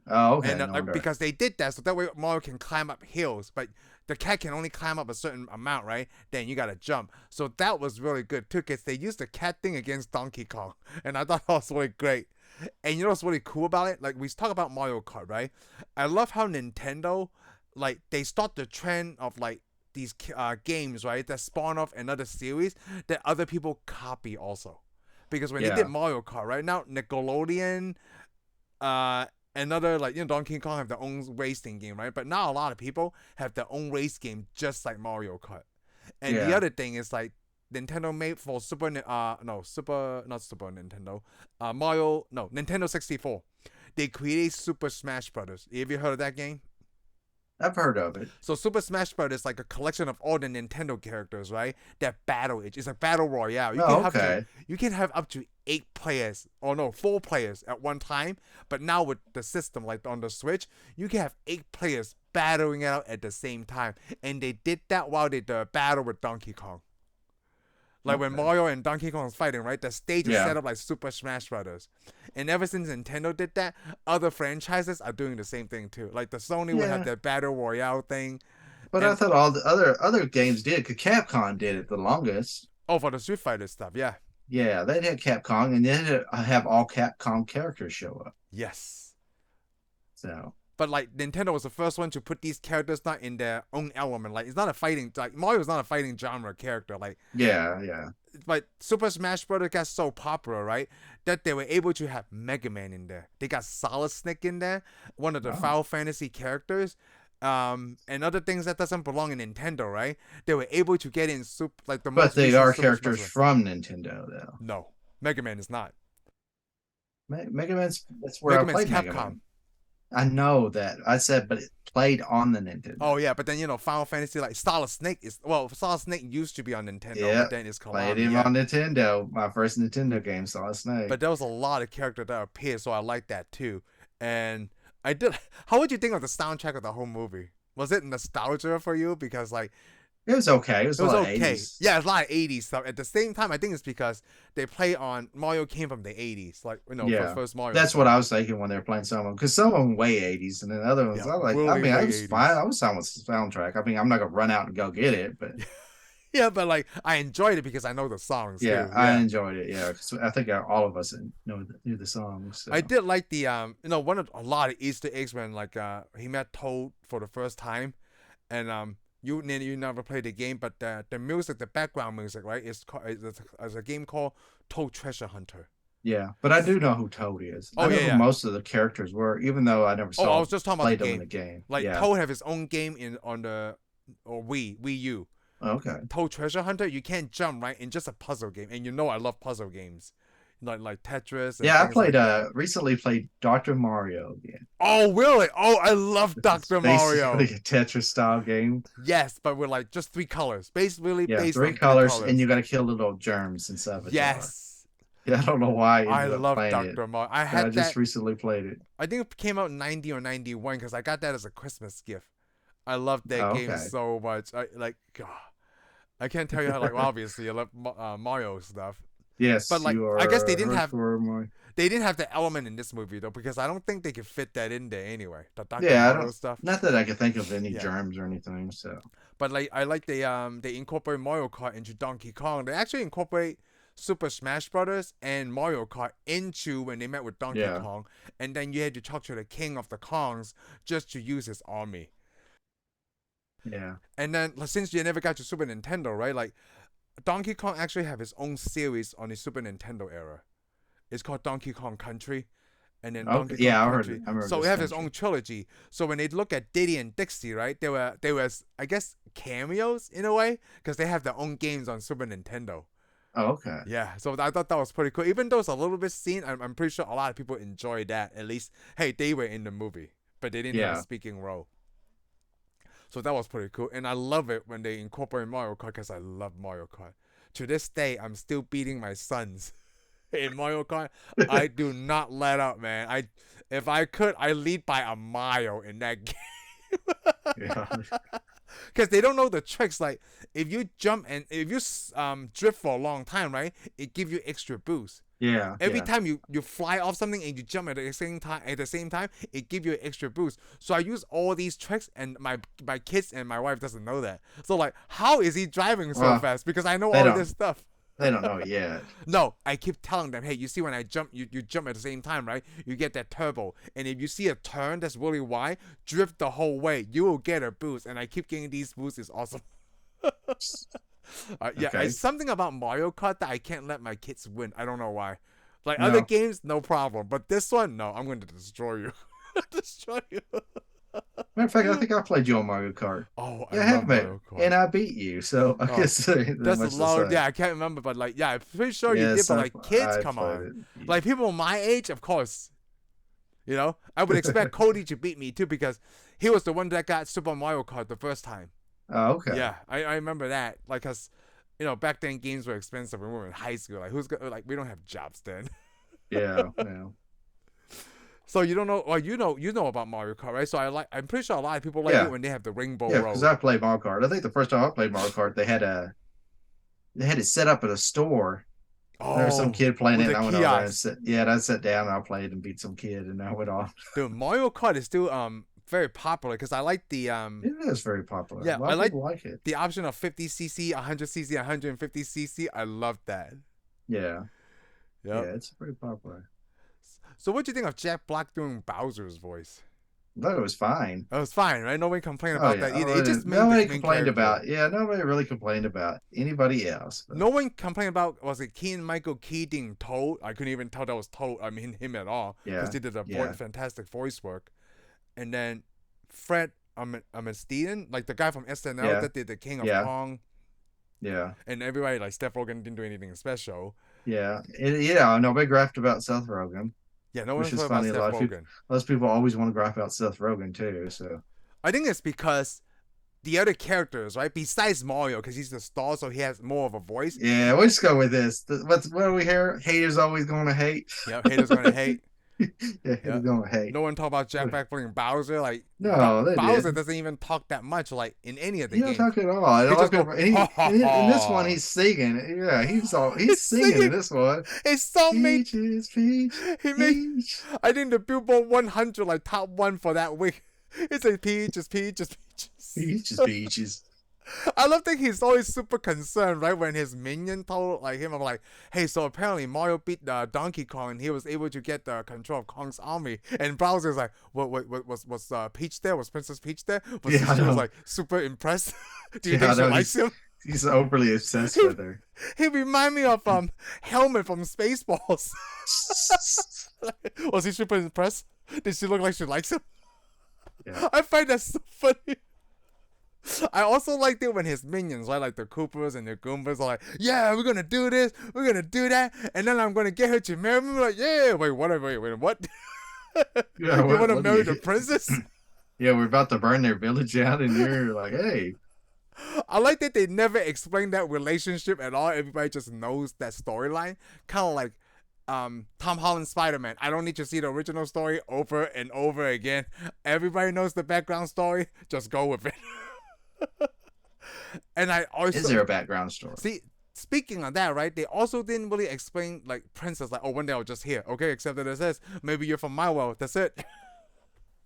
Oh, okay. And No wonder. because they did that, so that way Mario can climb up hills, but the cat can only climb up a certain amount, right? Then you gotta jump. So that was really good too, because they used the cat thing against Donkey Kong, and I thought that was really great. And you know what's really cool about it? Like we talk about Mario Kart, right? I love how Nintendo, like they start the trend of like these games, right, that spawn off another series that other people copy also. Because when they did Yeah. Mario Kart, right now Nickelodeon, uh, another like Donkey Kong have their own racing game, right? But now a lot of people have their own race game just like Mario Kart. And the Yeah. other thing is like Nintendo made for Super not Super Nintendo, Mario no Nintendo 64. They created Super Smash Brothers. Have you heard of that game? I've heard of it. So Super Smash Bros. Is like a collection of all the Nintendo characters, right? That battle it. It's a battle royale. Oh, okay. You can have up to 8 players, or no, 4 players at one time. But now with the system like on the Switch, you can have 8 players battling out at the same time. And they did that while they did the battle with Donkey Kong. Like when Okay. Mario and Donkey Kong is fighting, right? The stage is Yeah. set up like Super Smash Brothers. And ever since Nintendo did that, other franchises are doing the same thing too. Like the Sony would have Yeah. their battle royale thing, But I and thought all the other games did, because Capcom did it the longest. oh, for the Street Fighter stuff, yeah. Yeah, they had Capcom, and then have all Capcom characters show up. Yes. So But like Nintendo was the first one to put these characters not in their own element. Like it's not a fighting like Mario's not a fighting genre character. Like yeah, yeah, but Super Smash Bros. Got so popular, right? That they were able to have Mega Man in there. They got Solid Snake in there, one of the oh. Final Fantasy characters. And other things that doesn't belong in Nintendo, right? They were able to get in like the But most they recent are Super Smash characters Bros. from Nintendo, though. No, Mega Man is not. Mega Man's that's where Mega I Man's played Mega Capcom. Man. I know that. I said, but it played on the Nintendo. Oh yeah, but then Final Fantasy like Solid Snake is Solid Snake used to be on Nintendo, Yeah, but then it's played Konami. him Yeah, on Nintendo. My first Nintendo game, Solid Snake. but there was a lot of characters that appeared, so I like that too. And I did. How would you think of the soundtrack of the whole movie? Was it nostalgia for you? Because like It was okay. It was it a was lot of okay. 80s. Yeah, it's a lot of 80s stuff. At the same time, I think it's because they play on Mario came from the 80s, like for the Yeah, first Mario that's stuff. what I was thinking when they were playing some of them, because some of them way 80s, and then other ones Yeah, I like. I really mean, I way was fine. 80s. I was fine with the soundtrack. I mean, I'm not gonna run out and go get it, but Yeah, but like I enjoyed it because I know the songs yeah, too. I Yeah. enjoyed it. Yeah, because I think all of us knew the songs. So. I did like the one of a lot of Easter eggs when like he met Toad for the first time, and you never played the game, but the music, the background music, right, is a game called Toad Treasure Hunter. Yeah, but I do know who Toad is. Oh I know yeah, who yeah. most of the characters were, even though I never Oh, I saw was just talking about the played them in game. the game. Like Yeah. Toad have his own game in on the or Wii U. Okay. Toad Treasure Hunter, you can't jump right in just a puzzle game, and I love puzzle games, like Tetris. And Yeah, I things played like that. recently played Dr. Mario again. Oh really? Oh, I love It's Dr. basically Mario. a Tetris style game. Yes, but with like just 3 colors. Basically Yeah, based three on three colors, and colors. you got to kill little germs inside of a jar. Yes. Yeah, I don't know why I I ended up love playing it, Dr. Mario. I but I had just that. recently played it. I think it came out in 90 or 91 because I got that as a Christmas gift. I love that Oh, game okay. so much. I can't tell you how, like, obviously I love Mario stuff. But Yes, like you I guess are hardcore Mario. they didn't have the element in this movie though, because I don't think they could fit that in there anyway. The Dr. Yeah, I Mario don't. stuff. Not that I can think of any Yeah. germs or anything. So But like I like they incorporate Mario Kart into Donkey Kong. They actually incorporate Super Smash Brothers and Mario Kart into when they met with Donkey yeah, Kong, and then you had to talk to the king of the Kongs just to use his army. yeah, And then since you never got to Super Nintendo, right? Like Donkey Kong actually have his own series on the Super Nintendo era. It's called Donkey Kong Country, and then Okay. Donkey Kong Yeah, I heard Country. it. I remember So it this has its country. own trilogy. So when they look at Diddy and Dixie, right, they was I guess cameos in a way because they have their own games on Super Nintendo. Oh, okay. Yeah, so I thought that was pretty cool. Even though it's a little bit seen, I'm pretty sure a lot of people enjoy that. At least, hey, they were in the movie, but they didn't have a Yeah. speaking role. So that was pretty cool. And I love it when they incorporate Mario Kart because I love Mario Kart. To this day, I'm still beating my sons in Mario Kart. I do not let up, man. If I could, I lead by a mile in that game. Yeah. Because they don't know the tricks. Like if you jump and if you drift for a long time, right? It gives you extra boost. Yeah. Every Yeah. time you fly off something and you jump at the same time, it gives you an extra boost. So I use all these tricks, and my kids and my wife doesn't know that. So like, how is he driving so Well, fast? Because I know they all don't. this stuff. They don't know it yet. No, I keep telling them, hey, you see when I jump, you jump at the same time, right? You get that turbo. And if you see a turn that's really wide, drift the whole way. You will get a boost. And I keep getting these boosts. It's awesome. Yeah, Okay. it's something about Mario Kart that I can't let my kids win. I don't know why. Like No. other games, no problem. But this one, no, I'm going to destroy you. Destroy you. Matter of fact, I think I played you on Mario Kart. Oh, I Yeah, I have, love mate. Mario Kart. And I beat you, so I Oh, guess there's That's much a to loud. say. Yeah, I can't remember, but like, yeah, I'm pretty sure you did. Yes, But like, kids, I come played on. it. Like people my age, of course. You know, I would expect Cody to beat me too because he was the one that got Super Mario Kart the first time. Oh, okay. Yeah, I remember that. Like, cause you know back then games were expensive when we were in high school. Like, who's gonna like we don't have jobs then. Yeah. Yeah. So you don't know, or you know about Mario Kart, right? So I'm pretty sure a lot of people like Yeah. it when they have the Rainbow Yeah, Road. because I played Mario Kart. I think the first time I played Mario Kart, they had it set up at a store. There was some kid playing with it, the and I went over there and kiosk. I sat down and I played and beat some kid, and I went off. Dude, Mario Kart is still very popular because I like the It is very popular. yeah, A lot I of like people like it. the option of 50cc, 100cc, 150cc. I love that. Yeah. Yep. Yeah, it's pretty popular. So what do you think of Jack Black doing Bowser's voice? I thought it was fine. That was fine, right? Nobody complained Oh about yeah. that either. It just made the Nobody main complained character. about nobody really complained about anybody else. But No one complained about, was it Keegan-Michael Key being Toad? I couldn't even tell that was Toad. I mean him at all. Yeah. Because he did a Yeah. fantastic voice work. And then Fred Armisen, like the guy from SNL Yeah. that did the King of Yeah. Kong. Yeah. And everybody, like Seth Rogen, didn't do anything special. Yeah. Nobody griped about Seth Rogen, Yeah, no one which is thought about funny. A Seth lot of people Rogen. Most people always want to gripe about Seth Rogen too. So I think it's because the other characters, right? Besides Mario, because he's the star, so he has more of a voice. yeah, we'll just go with this. What do we hear? Haters always going to hate. Yeah, haters gonna hate. Yeah, haters going to hate. No one talk about Jack Black playing Bowser. Like No, they Bowser did. doesn't even talk that much, like in any of the He don't games. talk at all. He just go, ha, ha, In this ha. one, he's singing. Yeah, he's He's singing in this one. His song made Peaches, peach, he made. peach. I think the Billboard 100 like top one for that week. It's like peaches, peaches, peaches. Peaches, peaches. I love that he's always super concerned, right? When his minion told like him, I'm like, hey, so apparently Mario beat Donkey Kong and he was able to get the control of Kong's army. And Bowser's like, what was Peach there? Was Princess Peach there? Yeah, I She was know. like super impressed. Do you Yeah, I think she know, likes him? He's overly obsessed with her. He remind me of Helmet from Spaceballs. Was he super impressed? Did she look like she likes him? Yeah. I find that so funny. I also liked it when his minions, right, like the Koopas and the Goombas, are like, yeah, we're gonna do this, we're gonna do that, and then I'm gonna get her to marry me. Like, yeah, wait, what? What? Yeah, You what want to do marry you- the princess? Yeah, we're about to burn their village out, and you're like, hey. I like that they never explain that relationship at all. Everybody just knows that storyline, kind of like Tom Holland's Spider-Man. I don't need to see the original story over and over again. Everybody knows the background story. Just go with it. And I also Is there a background story? see. Speaking of that, right? They also didn't really explain like Princess, like, oh, one day I'll just here, okay? Except that it says maybe you're from my world. That's it.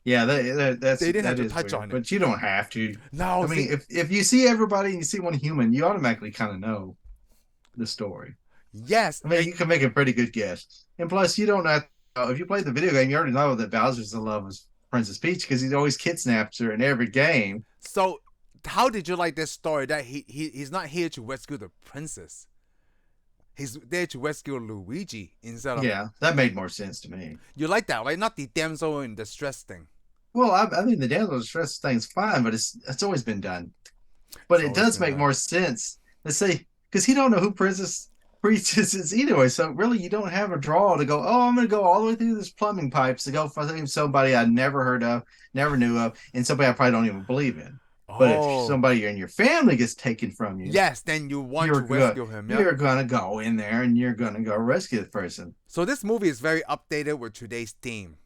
Yeah, that's They didn't that have to is touch weird, on it. but you don't have to. No, I mean, if you see everybody and you see one human, you automatically kind of know the story. yes, I mean, you can make a pretty good guess. And plus, you don't have if you play the video game, you already know that Bowser's in love with Princess Peach because he always kidnaps her in every game. So, how did you like this story that he's not here to rescue the princess? He's there to rescue Luigi instead of. Yeah, that made more sense to me. You like that, right? Not the damsel in distress thing. Well, I mean, the damsel distress thing's fine, but it's always been done. But It's it always does been make done. more sense. Let's say because he don't know who Princess Priestess is either. So really, you don't have a draw to go. Oh, I'm going to go all the way through this plumbing pipes to go find somebody I never heard of, never knew of, and somebody I probably don't even believe in. But if Oh, somebody in your family gets taken from you, yes. Then you want you're to good. rescue him. Yep. You're gonna go in there and you're gonna go rescue the person. So this movie is very updated with today's theme.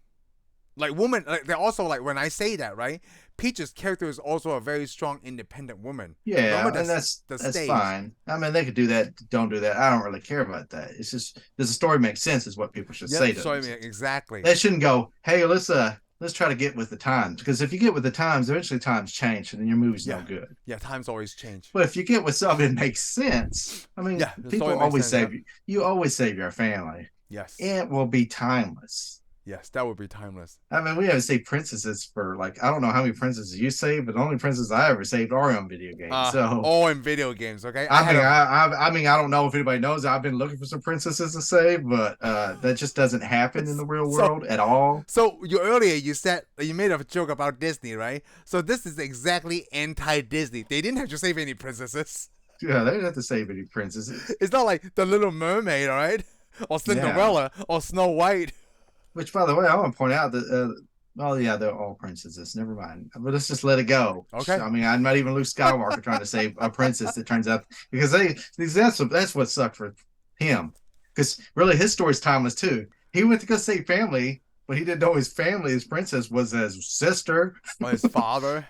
Like woman, like they're also like when I say that, right? Peach's character is also a very strong, independent woman. Yeah, Remember and that's fine. I mean, they could do that. Don't do that. I don't really care about that. It's just does the story make sense? Is what people should say Yep. to So I them. mean, exactly. They shouldn't go, hey, let's try to get with the times, because if you get with the times, eventually times change, and then your movie's Yeah. no good. Yeah. Times always change. But if you get with something that makes sense, I mean, Yeah. The people story makes always sense, save yep. you. You always save your family. Yes. It will be timeless. Yes. That would be timeless. I mean, we haven't saved princesses for like I don't know how many princesses you saved, but the only princesses I ever saved are on video games. So All in video games. Okay. I mean, I don't know if anybody knows. I've been looking for some princesses to save, but that just doesn't happen in the real world at all. So earlier you said you made a joke about Disney, right? So this is exactly anti-Disney. They didn't have to save any princesses. Yeah, they didn't have to save any princesses. It's not like the Little Mermaid, all right, or Cinderella, or Snow White. Which, by the way, I want to point out that. Oh yeah, they're all princesses. Never mind. But let's just let it go. Okay. I mean, I'm not even Luke Skywalker trying to save a princess. That turns out because that's what sucked for him. Because really, his story's timeless too. He went to go save family, but he didn't know his family, his princess, was his sister. Or his father.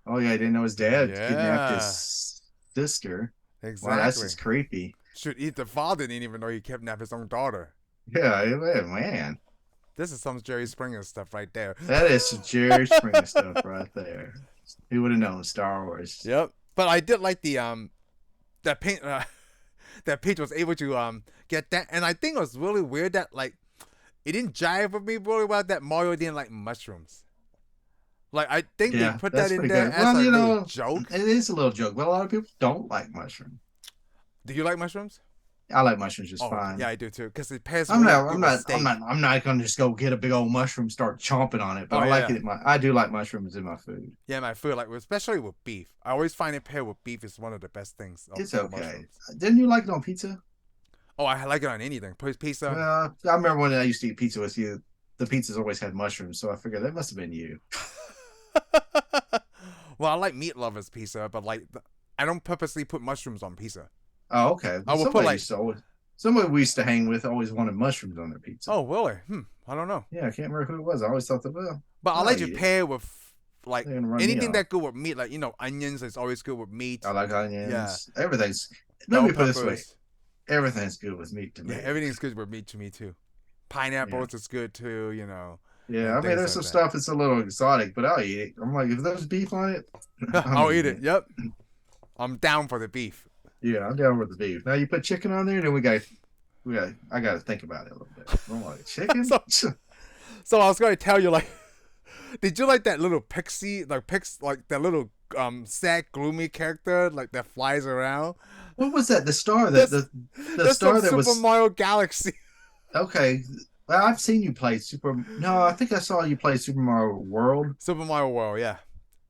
Oh yeah, he didn't know his dad Yeah. kidnapped his sister. Exactly. Wow, that's just creepy. Should eat the father didn't even know he kidnapped his own daughter. Yeah, man. This is some Jerry Springer stuff right there. That is some Jerry Springer stuff right there. Who would have known Star Wars? Yep. But I did like the that paint that Peach was able to get that, and I think it was really weird that like it didn't jive with me really well that Mario didn't like mushrooms. Like I think they put that in there as a little joke. It is a little joke, but a lot of people don't like mushroom. Do you like mushrooms? I like mushrooms just fine. Yeah, I do too. Because it pairs. I'm not gonna just go get a big old mushroom, start chomping on it. But I like it. I do like mushrooms in my food. Yeah, my food, like especially with beef. I always find it paired with beef is one of the best things. It's okay. Didn't you like it on pizza? Oh, I like it on anything. Pizza. I remember when I used to eat pizza with you. The pizzas always had mushrooms, so I figured that must have been you. Well, I like meat lovers pizza, but like I don't purposely put mushrooms on pizza. Oh, okay. I will put like somebody we used to hang with always wanted mushrooms on their pizza. Oh, really? I don't know. Yeah, I can't remember who it was. I always thought that. But I like to pair with like anything that good with meat. Like onions is always good with meat. I like onions. Yeah, everything's. Let me put it this way: everything's good with meat to me. Yeah, everything's good with meat to me too. Pineapples is good too. Yeah, I mean, there's some stuff that's a little exotic, but I'll eat it. I'm like, if there's beef on it, I'll eat it. Yep, I'm down for the beef. Yeah, I'm down with the beef. Now you put chicken on there, then I got to think about it a little bit. I'm like, chicken? So I was going to tell you, like, did you like that little pixie, like that little sad, gloomy character, like that flies around? What was that? The star that the star that was Super Mario Galaxy. Okay, well, I've seen you play No, I think I saw you play Super Mario World. Super Mario World, yeah.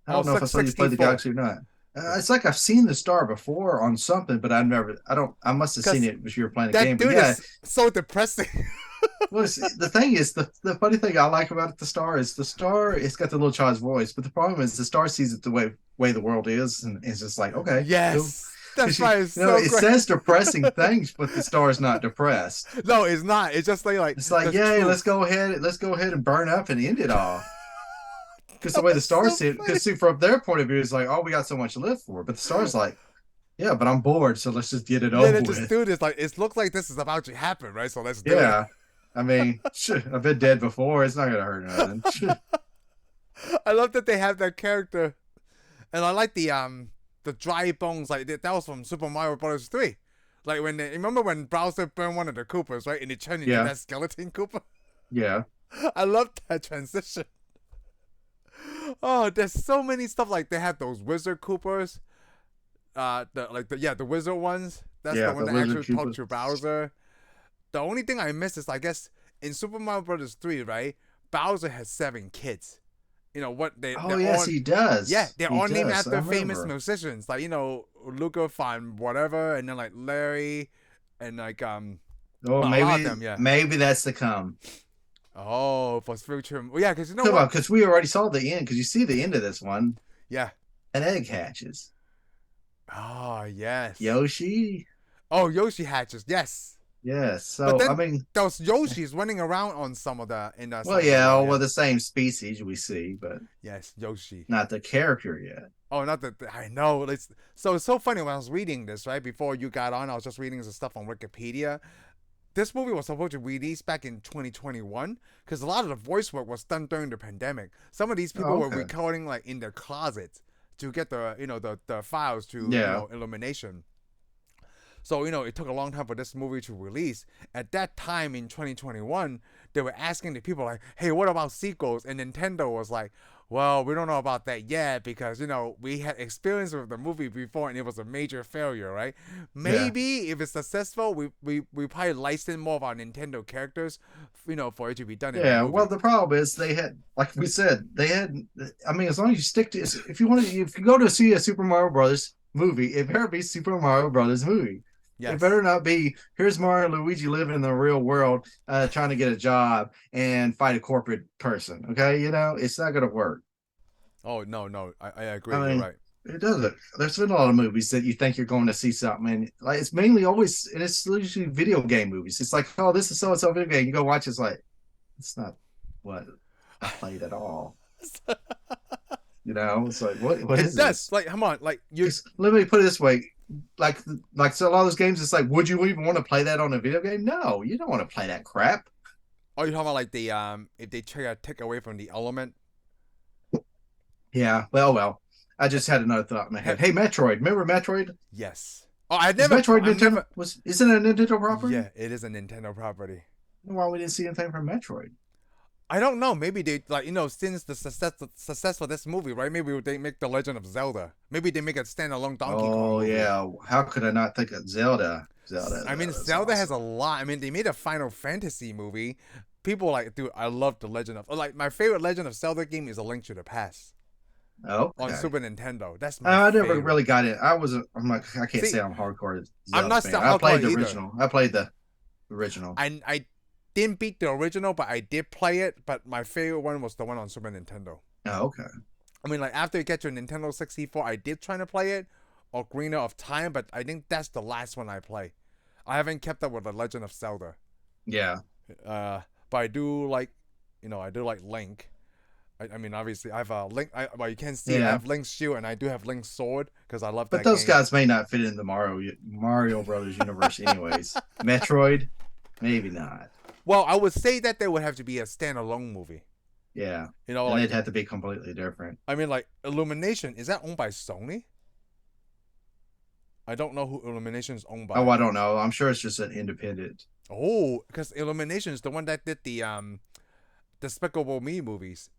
I don't know if I saw you play the Galaxy or not. It's like I've seen the star before on something, but I must have seen it as you were playing the game. That dude is so depressing. Well, the thing is, the funny thing I like about the star is it's got the little child's voice, but the problem is the star sees it the way the world is, and it's just like, okay. Yes. That's right. It says depressing things, but the star is not depressed. No, it's not. It's just like it's like, yay, let's go ahead and burn up and end it all. Because the way the stars see it, because from their point of view, it's like, oh, we got so much to live for. But the star's like, yeah, but I'm bored, so let's just get it over with. Just do this. Like, it looks like this is about to happen, right? So let's do it. Yeah. I mean, I've been dead before. It's not going to hurt nothing. I love that they have that character. And I like the dry bones. Like, that was from Super Mario Bros. 3. Like, remember when Bowser burned one of the Koopas, right? And it turned into that skeleton Koopa? Yeah. I love that transition. Oh, there's so many stuff. Like they have those wizard Koopas. the wizard ones. That's the Yeah, one the that Wizard actually talked Koopa. to Bowser. The only thing I missed is I guess in Super Mario Brothers 3, right? Bowser has 7 kids. You know what Oh they're yes, all, he yeah, does. they're He all named does. I after famous remember. musicians, like Luca Fan whatever, and then like Larry, and like Oh, a lot of them, yeah. maybe that's the come. Oh, for future, well, yeah, because you know Come what? on, because we already saw the end. Because you see the end of this one, Yeah. an egg hatches. Oh yes. Yoshi. Oh, Yoshi hatches, yes. Yes. But So I then mean, those Yoshis running around on some of the in some well, of the yeah, world, well, yeah. the same species we see, but Yes, Yoshi. not the character yet. Oh, not that I know. It's so funny when I was reading this right before you got on. I was just reading some stuff on Wikipedia. This movie was supposed to release back in 2021 because a lot of the voice work was done during the pandemic. Some of these people Oh, were okay. recording like in their closets to get the files to Yeah. Illumination. So, it took a long time for this movie to release. At that time in 2021, they were asking the people, like, hey, what about sequels? And Nintendo was like, well, we don't know about that yet because, we had experience with the movie before and it was a major failure, right? Yeah. Maybe if it's successful, we probably license more of our Nintendo characters, for it to be done in the Yeah. Well, movie. the problem is they had, like we said, they had. I mean, as long as you stick to, if you go to see a Super Mario Brothers movie, it better be Super Mario Brothers movie. It Yes. better not be here's Mario and Luigi living in the real world, trying to get a job and fight a corporate person. Okay, it's not gonna work. Oh, no, no. I I agree. You're mean, right. it doesn't. There's been a lot of movies that you think you're going to see something, and like it's mainly always, and it's usually video game movies. It's like, oh, this is so and so video game. You go watch, it's like, it's not what I played at all. It's like, what It is does. this? Like, come on. Like, you. Let me put it this way. Like so a lot of those games, it's like, would you even want to play that on a video game? No, you don't want to play that crap. Oh, you're talking about like the if they try to take away from the element. Yeah, well. I just had another thought in my head. Hey, Metroid. Remember Metroid? Yes. Oh, I Is never. Metroid I'm Nintendo? never. Isn't it a Nintendo property? Yeah, it is a Nintendo property. Why we didn't see anything from Metroid? I don't know. Maybe they like since the success of this movie, right? Maybe they make the Legend of Zelda. Maybe they make a standalone Donkey Kong Oh movie. yeah, how could I not think of Zelda? I mean, Zelda's Zelda has a awesome. lot. I mean, they made a Final Fantasy movie. People like, dude, I love the Legend of. Like, my favorite Legend of Zelda game is A Link to the Past on Okay. Super Nintendo. That's my I never favorite. really got it. I'm like, I can't See, say I'm hardcore I'm Zelda not fan. so I played hardcore the either. original. I played the original. I didn't beat the original, but I did play it. But my favorite one was the one on Super Nintendo. Oh, okay. I mean, like after you get your Nintendo 64, I did try to play it, Ocarina of Time, but I think that's the last one I play. I haven't kept up with the Legend of Zelda. Yeah. But I do like, I do like Link. I mean, obviously, I have a Link. Well, you can't see it. I Yeah. have Link's shield, and I do have Link's sword because I love But that those game. guys may not fit in the Mario Brothers universe anyways. Metroid, maybe not. Well, I would say that there would have to be a standalone movie. Yeah. And Like they'd have to be completely different. I mean, like Illumination, is that owned by Sony? I don't know who Illumination is owned Oh, by. I don't know. I'm sure it's just an independent. Oh, because Illumination is the one that did the Despicable Me movies.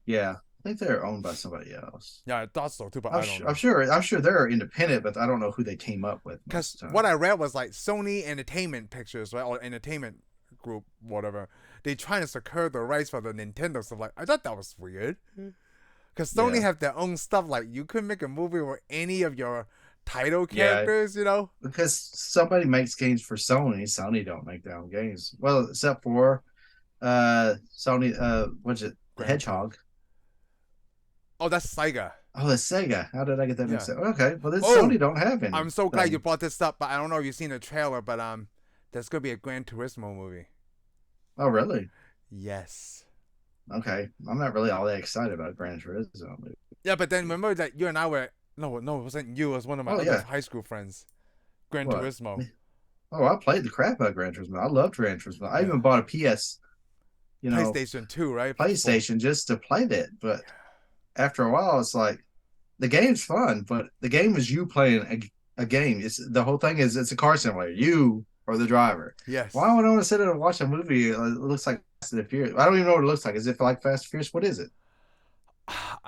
Yeah. I think they're owned by somebody else. Yeah, I thought so too, but I don't know. I'm sure they're independent, but I don't know who they team up with most Because of the time. what I read was like Sony Entertainment Pictures, right, or Entertainment Group, whatever. They trying to secure the rights for the Nintendo stuff. Like, I thought that was weird. Because Sony Yeah. have their own stuff. Like, you could make a movie with any of your title Yeah. characters. Because somebody makes games for Sony. Sony don't make their own games. Well, except for Sony what's it? The Grand Theft. Hedgehog. Oh, that's Sega. Oh, the Sega. How did I get that Yeah. mixed up? Okay. Well then Oh, Sony don't have any. I'm so glad you brought this up, but I don't know if you've seen the trailer, but there's gonna be a Gran Turismo movie. Oh really? Yes. Okay. I'm not really all that excited about Gran Turismo. Yeah, but then remember that you and I were no, it wasn't you. It was one of my Oh other yeah. high school friends. Gran What? Turismo. Oh, I played the crap out of Gran Turismo. I loved Gran Turismo. I Yeah. even bought a PS, PlayStation 2, right? PlayStation just to play that. But after a while, it's like the game's fun, but the game is you playing a game. It's the whole thing is it's a car simulator. You are the driver. Yes. Why would I want to sit there and watch a movie? It looks like Fast and the Furious. I don't even know what it looks like. Is it like Fast and Furious? What is it?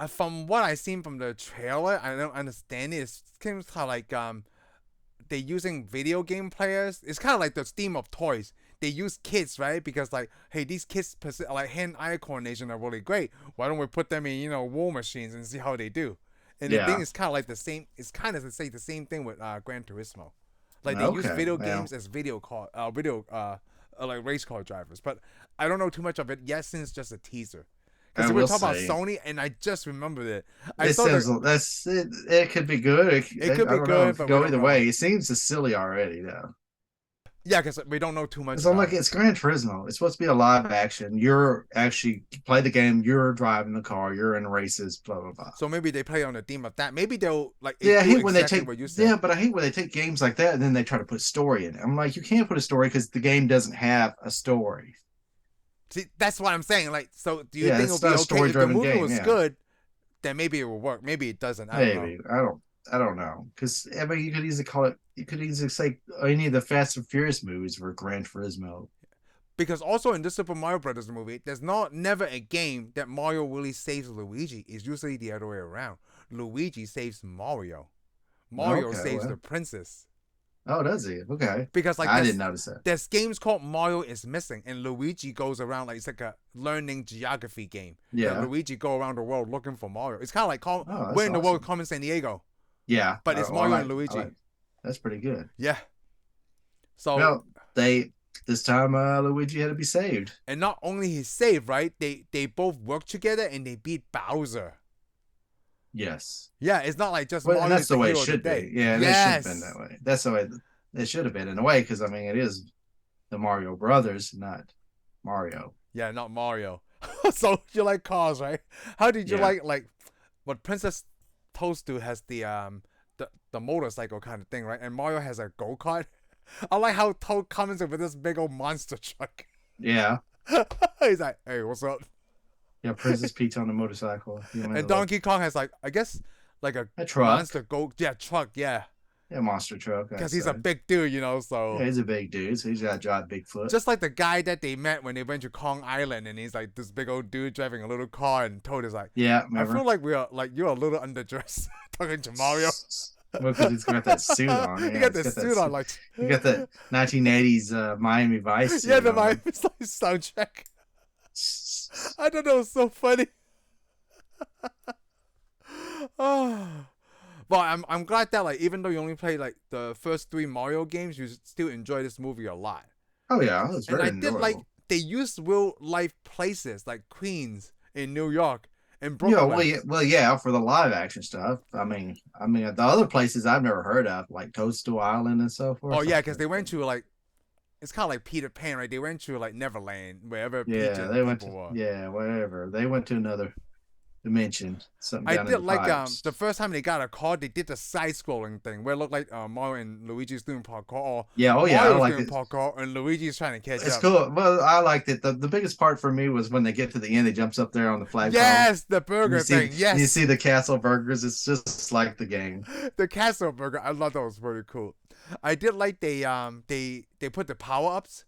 from what I seen from the trailer, I don't understand it. It seems kind of like they're using video game players. It's kind of like the theme of toys. They use kids, right? Because like, hey, these kids like hand-eye coordination are really great. Why don't we put them in war machines and see how they do? And the thing Yeah. is kind of like the same. It's kind of to say the same thing with Gran Turismo. Like they use Okay. video Well, games as like race car drivers. But I don't know too much of it yet since it's just a teaser. I Because we were will talking about say Sony, and I just remembered it. I it saw seems that's it. It could be good. it could I be don't know. good, It could but we go don't either know. way. It seems silly already, though. Yeah, because we don't know too much So I'm about like, it. it's Gran Turismo. It's supposed to be a live action. You're actually play the game. You're driving the car. You're in races. Blah blah blah. So maybe they play on the theme of that. Maybe they'll like Yeah, I do hate when they exactly take. what you said. Yeah, but I hate when they take games like that and then they try to put story in it. I'm like, you can't put a story because the game doesn't have a story. See, that's what I'm saying. Like, so do you Yeah, think it'll it's be not a okay if the story-driven movie game. was Yeah, good? Then maybe it will work. Maybe it doesn't. I don't know. maybe. I don't know. Because I mean, you could easily call it. You could easily say any of the Fast and Furious movies were Gran Turismo. Because also in this Super Mario Brothers movie, there's never a game that Mario really saves Luigi. It's usually the other way around. Luigi saves Mario. Mario Okay, saves the well. princess. Oh, does he? Okay. Because like I didn't notice that. there's games called Mario is Missing, and Luigi goes around like it's like a learning geography game. That Yeah. Luigi go around the world looking for Mario. It's kind of like Oh, we're that's in the world awesome. Carmen San Diego, Yeah. but it's Well, Mario and Luigi. that's pretty good. Yeah. So Well, this time Luigi had to be saved. and not only he's saved, right? They both work together and they beat Bowser. Yes. Yeah, it's not like just Well, Mario and that's is the the way it hero of the should day. be. Yeah, they should have been Yes. that way. That's the way it should have been in a way, because I mean it is the Mario Brothers, not Mario. Yeah, not Mario. So you like cars, right? How did you Yeah. like what Princess Toadstool has the motorcycle kind of thing, right? And Mario has a go-kart. I like how Toad comes in with this big old monster truck. Yeah. He's like, hey, what's up? Yeah, Princess Peach on the motorcycle. And Donkey Kong has like, I guess, like a truck. monster truck, yeah. Yeah, monster truck. Because he's a big dude, so. Yeah, he's a big dude, so he's got to drive Bigfoot. Just like the guy that they met when they went to Kong Island, and he's like this big old dude driving a little car, and Toad is like, Yeah, I remember? feel like you're a little underdressed talking to Mario. Well, because he's got that suit on. He Yeah, got he's this that suit on, like. You got that 1980s Miami Vice suit Yeah, the on. Miami soundtrack. I don't know, it's so funny. Oh. But I'm glad that like even though you only played like the first 3 Mario games, you still enjoy this movie a lot. Oh yeah, it was And very I did enjoyable. like they used real life places like Queens in New York and Yeah, Brooklyn. well, yeah, for the live action stuff. I mean, the other places I've never heard of, like Toadstool Island and so forth. Oh yeah, because they went to like it's kind of like Peter Pan, right? They went to like Neverland, wherever Peach Yeah, and they went people to were. yeah, whatever. They went to another dimension. Something I down in did the like pipes. the first time they got a car, they did the side-scrolling thing where it looked like Mario and Luigi's doing parkour, or Yeah, oh yeah, I Mario's like doing it. parkour and Luigi's trying to catch It's up. cool. Well, I liked it. The biggest part for me was when they get to the end, he jumps up there on the flagpole. Yes, the burger thing. Yes, You see the castle burgers. It's just like the game. the castle burger. I thought that was pretty cool. I did like they put the power-ups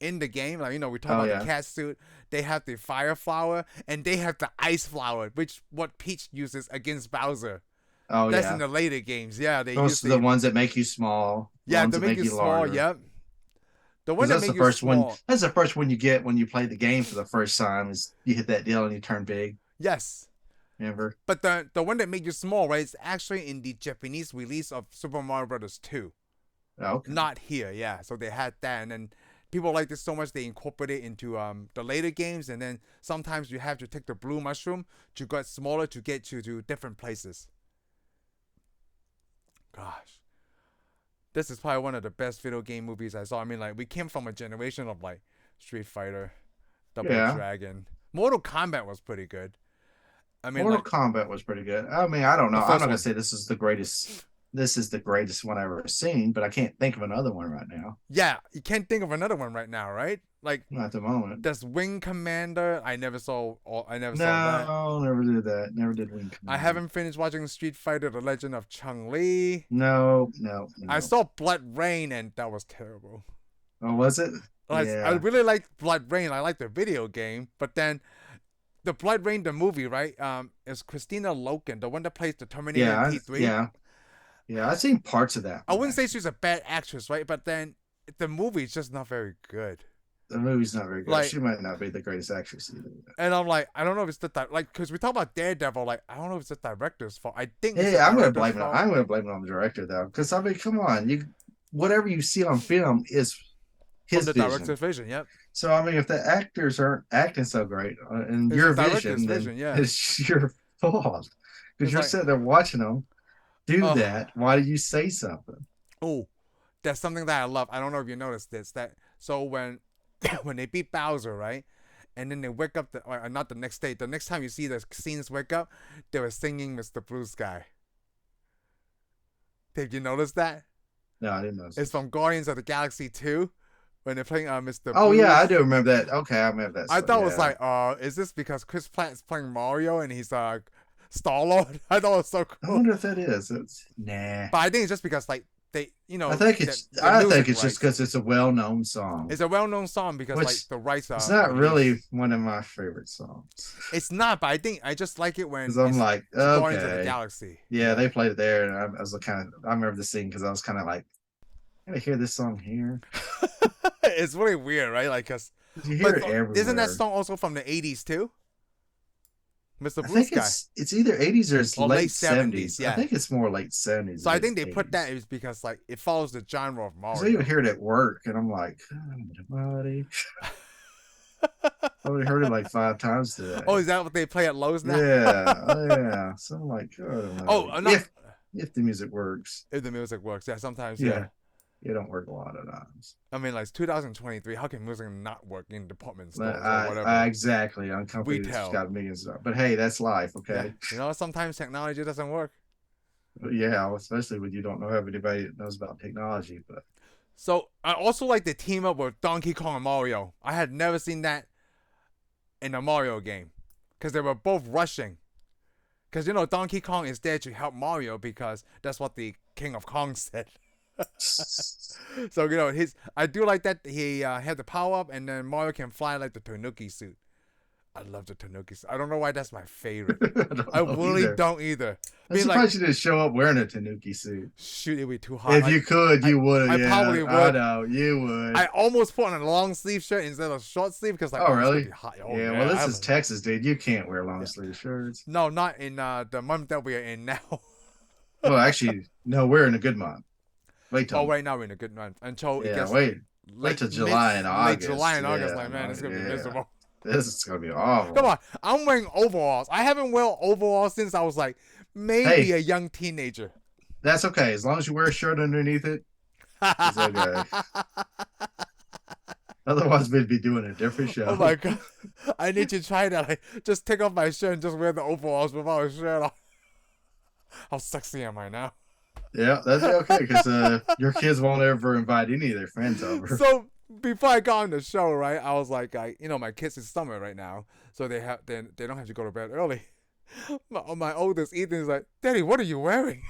in the game. Like we talk Oh, about yeah. the cat suit. They have the fire flower and they have the ice flower, which what Peach uses against Bowser. Oh That's yeah. in the later games. Yeah, they Those use are the ones that make you small. yeah ones to that make you small. larger. Yep. The 'Cause one that that's make the you first one. small. That's the first one you get when you play the game for the first time. Is you hit that deal and you turn big. Yes. Remember? But the one that made you small, right, is actually in the Japanese release of Super Mario Brothers 2. Oh, okay. Not here, yeah. So they had that, and then people like this so much they incorporate it into the later games, and then sometimes you have to take the blue mushroom to get smaller to get you to different places. Gosh. This is probably one of the best video game movies I saw. I mean, like, we came from a generation of, like, Street Fighter, Double Yeah. Dragon. Mortal Kombat was pretty good. I mean, Mortal like, Kombat was pretty good. I mean, I don't know. The I'm first not gonna one. say this is the greatest. This is the greatest one I've ever seen, but I can't think of another one right now. yeah, you can't think of another one right now, right? Like, Not at the moment. there's Wing Commander. I never saw that. No, never did that. Never did Wing Commander. I haven't finished watching Street Fighter: The Legend of Chun-Li. No. I saw Blood Rain, and that was terrible. Oh, was it? I Yeah. really liked Blood Rain. I liked the video game, but then the Blood Rain, the movie, right? Is Christina Loken, the one that plays the Terminator in Yeah, T3. yeah, yeah. I've seen parts of that I one wouldn't say actually. she's a bad actress, right? But then the movie is just not very good. The movie's not very good. Like, She might not be the greatest actress either. and I'm like, I don't know if it's like, because we talk about Daredevil, like, I don't know if it's the director's fault. I think it's Hey, the I'm gonna director's blame it. fault I'm gonna blame it on the director though, because I mean, come on, you whatever you see on film is from his the vision. director's vision. Yep, So I mean, if the actors aren't acting so great in it's the your director's vision, then vision. Yeah, it's your fault because it's you're like, sitting there watching them do oh, that. Why do you say something? oh, that's something that I love. I don't know if you noticed this. That so when when they beat Bowser, right? And then they wake up, or not the next day. The next time you see the scenes wake up, they were singing "Mr. Blue Sky." Did you notice that? No, I didn't know. It's from Guardians of the Galaxy 2 when they're playing Mr. Oh yeah, I Blues. do remember that. Okay, I remember that. I So thought it was yeah, like, is this because Chris Pratt is playing Mario and he's Star Lord? I thought it was so I cool. wonder if that is. It's nah. But I think it's just because like they, I think the, it's. the I think music it's just rights. because it's a well-known song, It's a well-known song because like which the rights it's are not really released. one of my favorite songs. It's not, but I think I just like it Because when I'm like, it's Guardians of the okay, Galaxy. yeah, Yeah. they played it there, and I was kind of. I remember the scene because I was kind of like, I hear this song here. It's really weird, right? Like, You hear but it isn't that everywhere. song also from the '80s too? Mr. I Blue think Sky it's either 80s or it's or late late '70s? 70s. I Yeah. think it's more late 70s So than I it is think they put that 80s. is because like it follows the genre of Because I even Mario. hear it at work, and I'm like, buddy. I only heard it like 5 times Oh, today. is that what they play at Lowe's now? Yeah, oh, yeah. So I'm like, oh, Oh, buddy. not If the music works, if the music works. Yeah, sometimes. Yeah. yeah, it don't work a lot of times. I mean, like 2023. How can music not work in department But stores or I whatever exactly on companies that's retail? got millions of. But hey, that's life, Yeah, okay? sometimes technology doesn't work. But yeah, especially when you don't know everybody that knows about technology. But So I also like the team up with Donkey Kong and Mario. I had never seen that in a Mario game because they were both rushing. Because Donkey Kong is there to help Mario because that's what the King of Kong said. So his I do like that he had the power up and then Mario can fly like the Tanuki suit. I love the Tanuki suit. I don't know why that's my favorite. I don't I know really either. don't either. I I'm mean, like, surprised you didn't show up wearing a Tanuki suit. shoot, it'd be too hot. If Like, you could, I you would I have. Yeah, probably I would. know you would. I almost put on a long sleeve shirt instead of short sleeve because like, Oh, it's gonna really? be hot. Oh Yeah. yeah, Well, I this have is Texas, dude. You can't wear long sleeve shirts. no, not in the month that we are in now. Well, actually, no. We're in a good month. Wait Oh, till right now we're in a good month until it yeah. gets Wait till July and late August. July and August. Yeah, Like, man, no, it's gonna be yeah. miserable. This is gonna be Come awful. on, I'm wearing overalls. I haven't worn overalls since I was like maybe Hey, a young teenager. that's okay as long as you wear a shirt underneath it. It's okay. Otherwise, we'd be doing a different Oh show. my god, I need to try that. Like, just take off my shirt and just wear the overalls without a shirt on. How sexy am I now? Yeah, that'd be okay because your kids won't ever invite any of their friends over. So before I got on the show, right, I was like, my kids in summer right now, so they don't have to go to bed early. My oldest Ethan's like, Daddy, what are you wearing?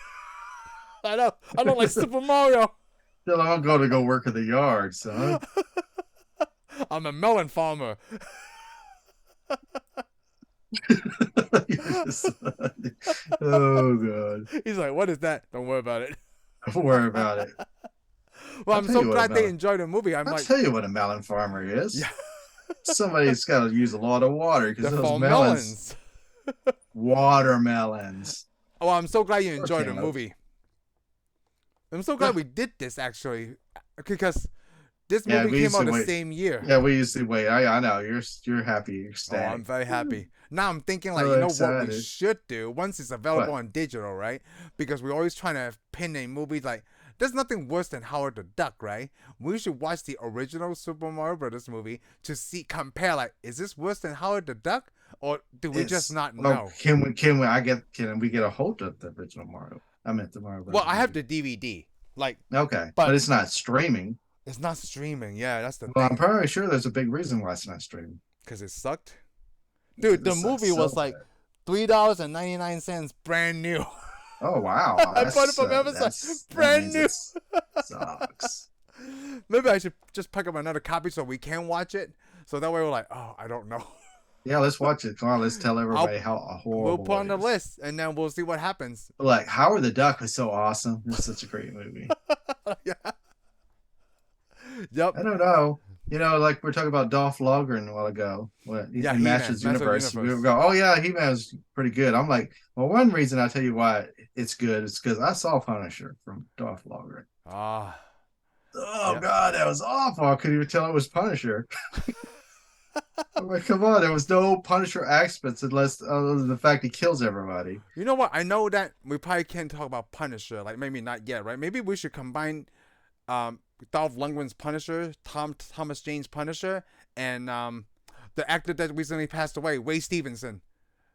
I don't like Super Mario. Still, I'm going to go work in the yard, son. I'm a melon farmer. Oh god, He's like, what is that? Don't worry about it. don't worry about it. Well, I'll I'm tell so you what a glad they melon. enjoyed the movie. I'm I'll like, tell you what a melon farmer is. yeah, Somebody's got to use a lot of water because they're those fall melons, melons. watermelons. Oh, I'm so glad you Poor enjoyed the Caleb. movie. I'm so glad we did this actually, because this Yeah, movie we came used out to the wait. same year. Yeah, we used to wait. I know you're happy, you're Oh, I'm ecstatic. very happy. Now I'm thinking like, So you know what we excited. should do once it's available What? on digital, right? Because we're always trying to pin a movie like there's nothing worse than Howard the Duck, right? We should watch the original Super Mario Brothers movie to see compare like is this worse than Howard the Duck or do we just not well, know? can we get a hold of the original Mario? I meant the Mario Well, Brothers I have movie. the DVD, like, Okay, but but it's not streaming. it's not streaming. Yeah, that's the Well, I'm thing probably sure there's a big reason why it's not streaming. because it sucked. Because Dude, it the sucks movie so was like bad. $3.99 brand new. Oh wow, I bought it from Amazon, that brand means new. it sucks. Maybe I should just pick up another copy so we can watch it. So that way we're like, oh, I don't know. Yeah, let's watch it. Come on, let's tell everybody I'll how we'll horrible put on it the is. list, and then we'll see what happens. Like Howard the Duck was so awesome. It's such a great movie. Yeah. Yep. I don't know. Like we are talking about Dolph Lundgren a while ago. Yeah, In He-Man, Masters Master Universe, we Universe. would go, "Oh yeah, He-Man was pretty good." I'm like, well, one reason I'll tell you why it's good is because I saw Punisher from Dolph Lundgren. Ah, Oh yep. God, that was awful. I couldn't even tell it was Punisher. I'm like, come on, there was no Punisher aspects unless other than the fact he kills everybody. You know what? I know that we probably can't talk about Punisher. Like maybe not yet, right? Maybe we should combine Dolph Lundgren's Punisher, Thomas Jane's Punisher, and the actor that recently passed away, Ray Stevenson,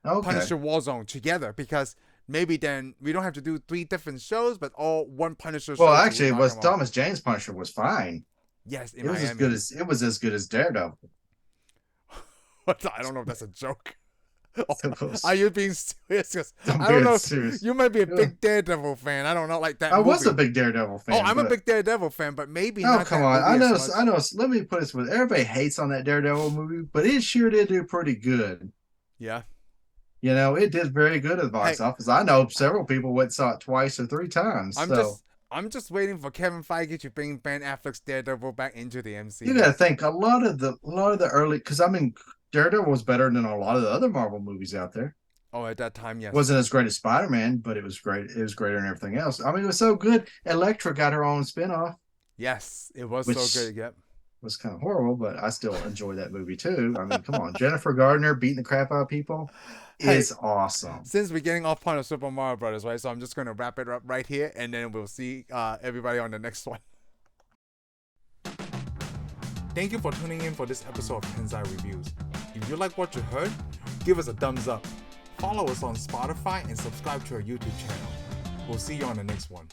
Okay. Punisher Warzone together, because maybe then we don't have to do 3 different shows, but all one Punisher Well, show to actually, it talk was about. Thomas Jane's Punisher was fine. Yes, in It was as good Miami. as it was as good as Daredevil. I don't know if that's a joke. Oh, It was. are you being serious? 'Cause I'm I don't being know. serious. You might be a Yeah. big Daredevil fan. I don't know, like that I was a movie. big Daredevil Oh, fan, I'm a but big Daredevil fan, but maybe oh not come that on, movie I know, as much. I know. Let me put this with everybody hates on that Daredevil movie, but it sure did do pretty good. Yeah. It did very good at the box Hey, office. I know several people went and saw it twice or 3 times. I'm So just I'm just waiting for Kevin Feige to bring Ben Affleck's Daredevil back into the you got MCU. to think a lot of the early, because I mean, Daredevil was better than a lot of the other Marvel movies out there. Oh, at that time, yes. Wasn't as great as Spider-Man, but it was great. It was greater than everything else. I mean, it was so good. Elektra got her own spinoff, Yes, it was so which good. Yep. was kind of horrible, but I still enjoy that movie too. I mean, come on, Jennifer Gardner beating the crap out of people Hey, is awesome. since we're getting off point of Super Mario Brothers, right? So I'm just gonna wrap it up right here, and then we'll see everybody on the next one. Thank you for tuning in for this episode of Tensai Reviews. If you like what you heard, give us a thumbs up. Follow us on Spotify and subscribe to our YouTube channel. We'll see you on the next one.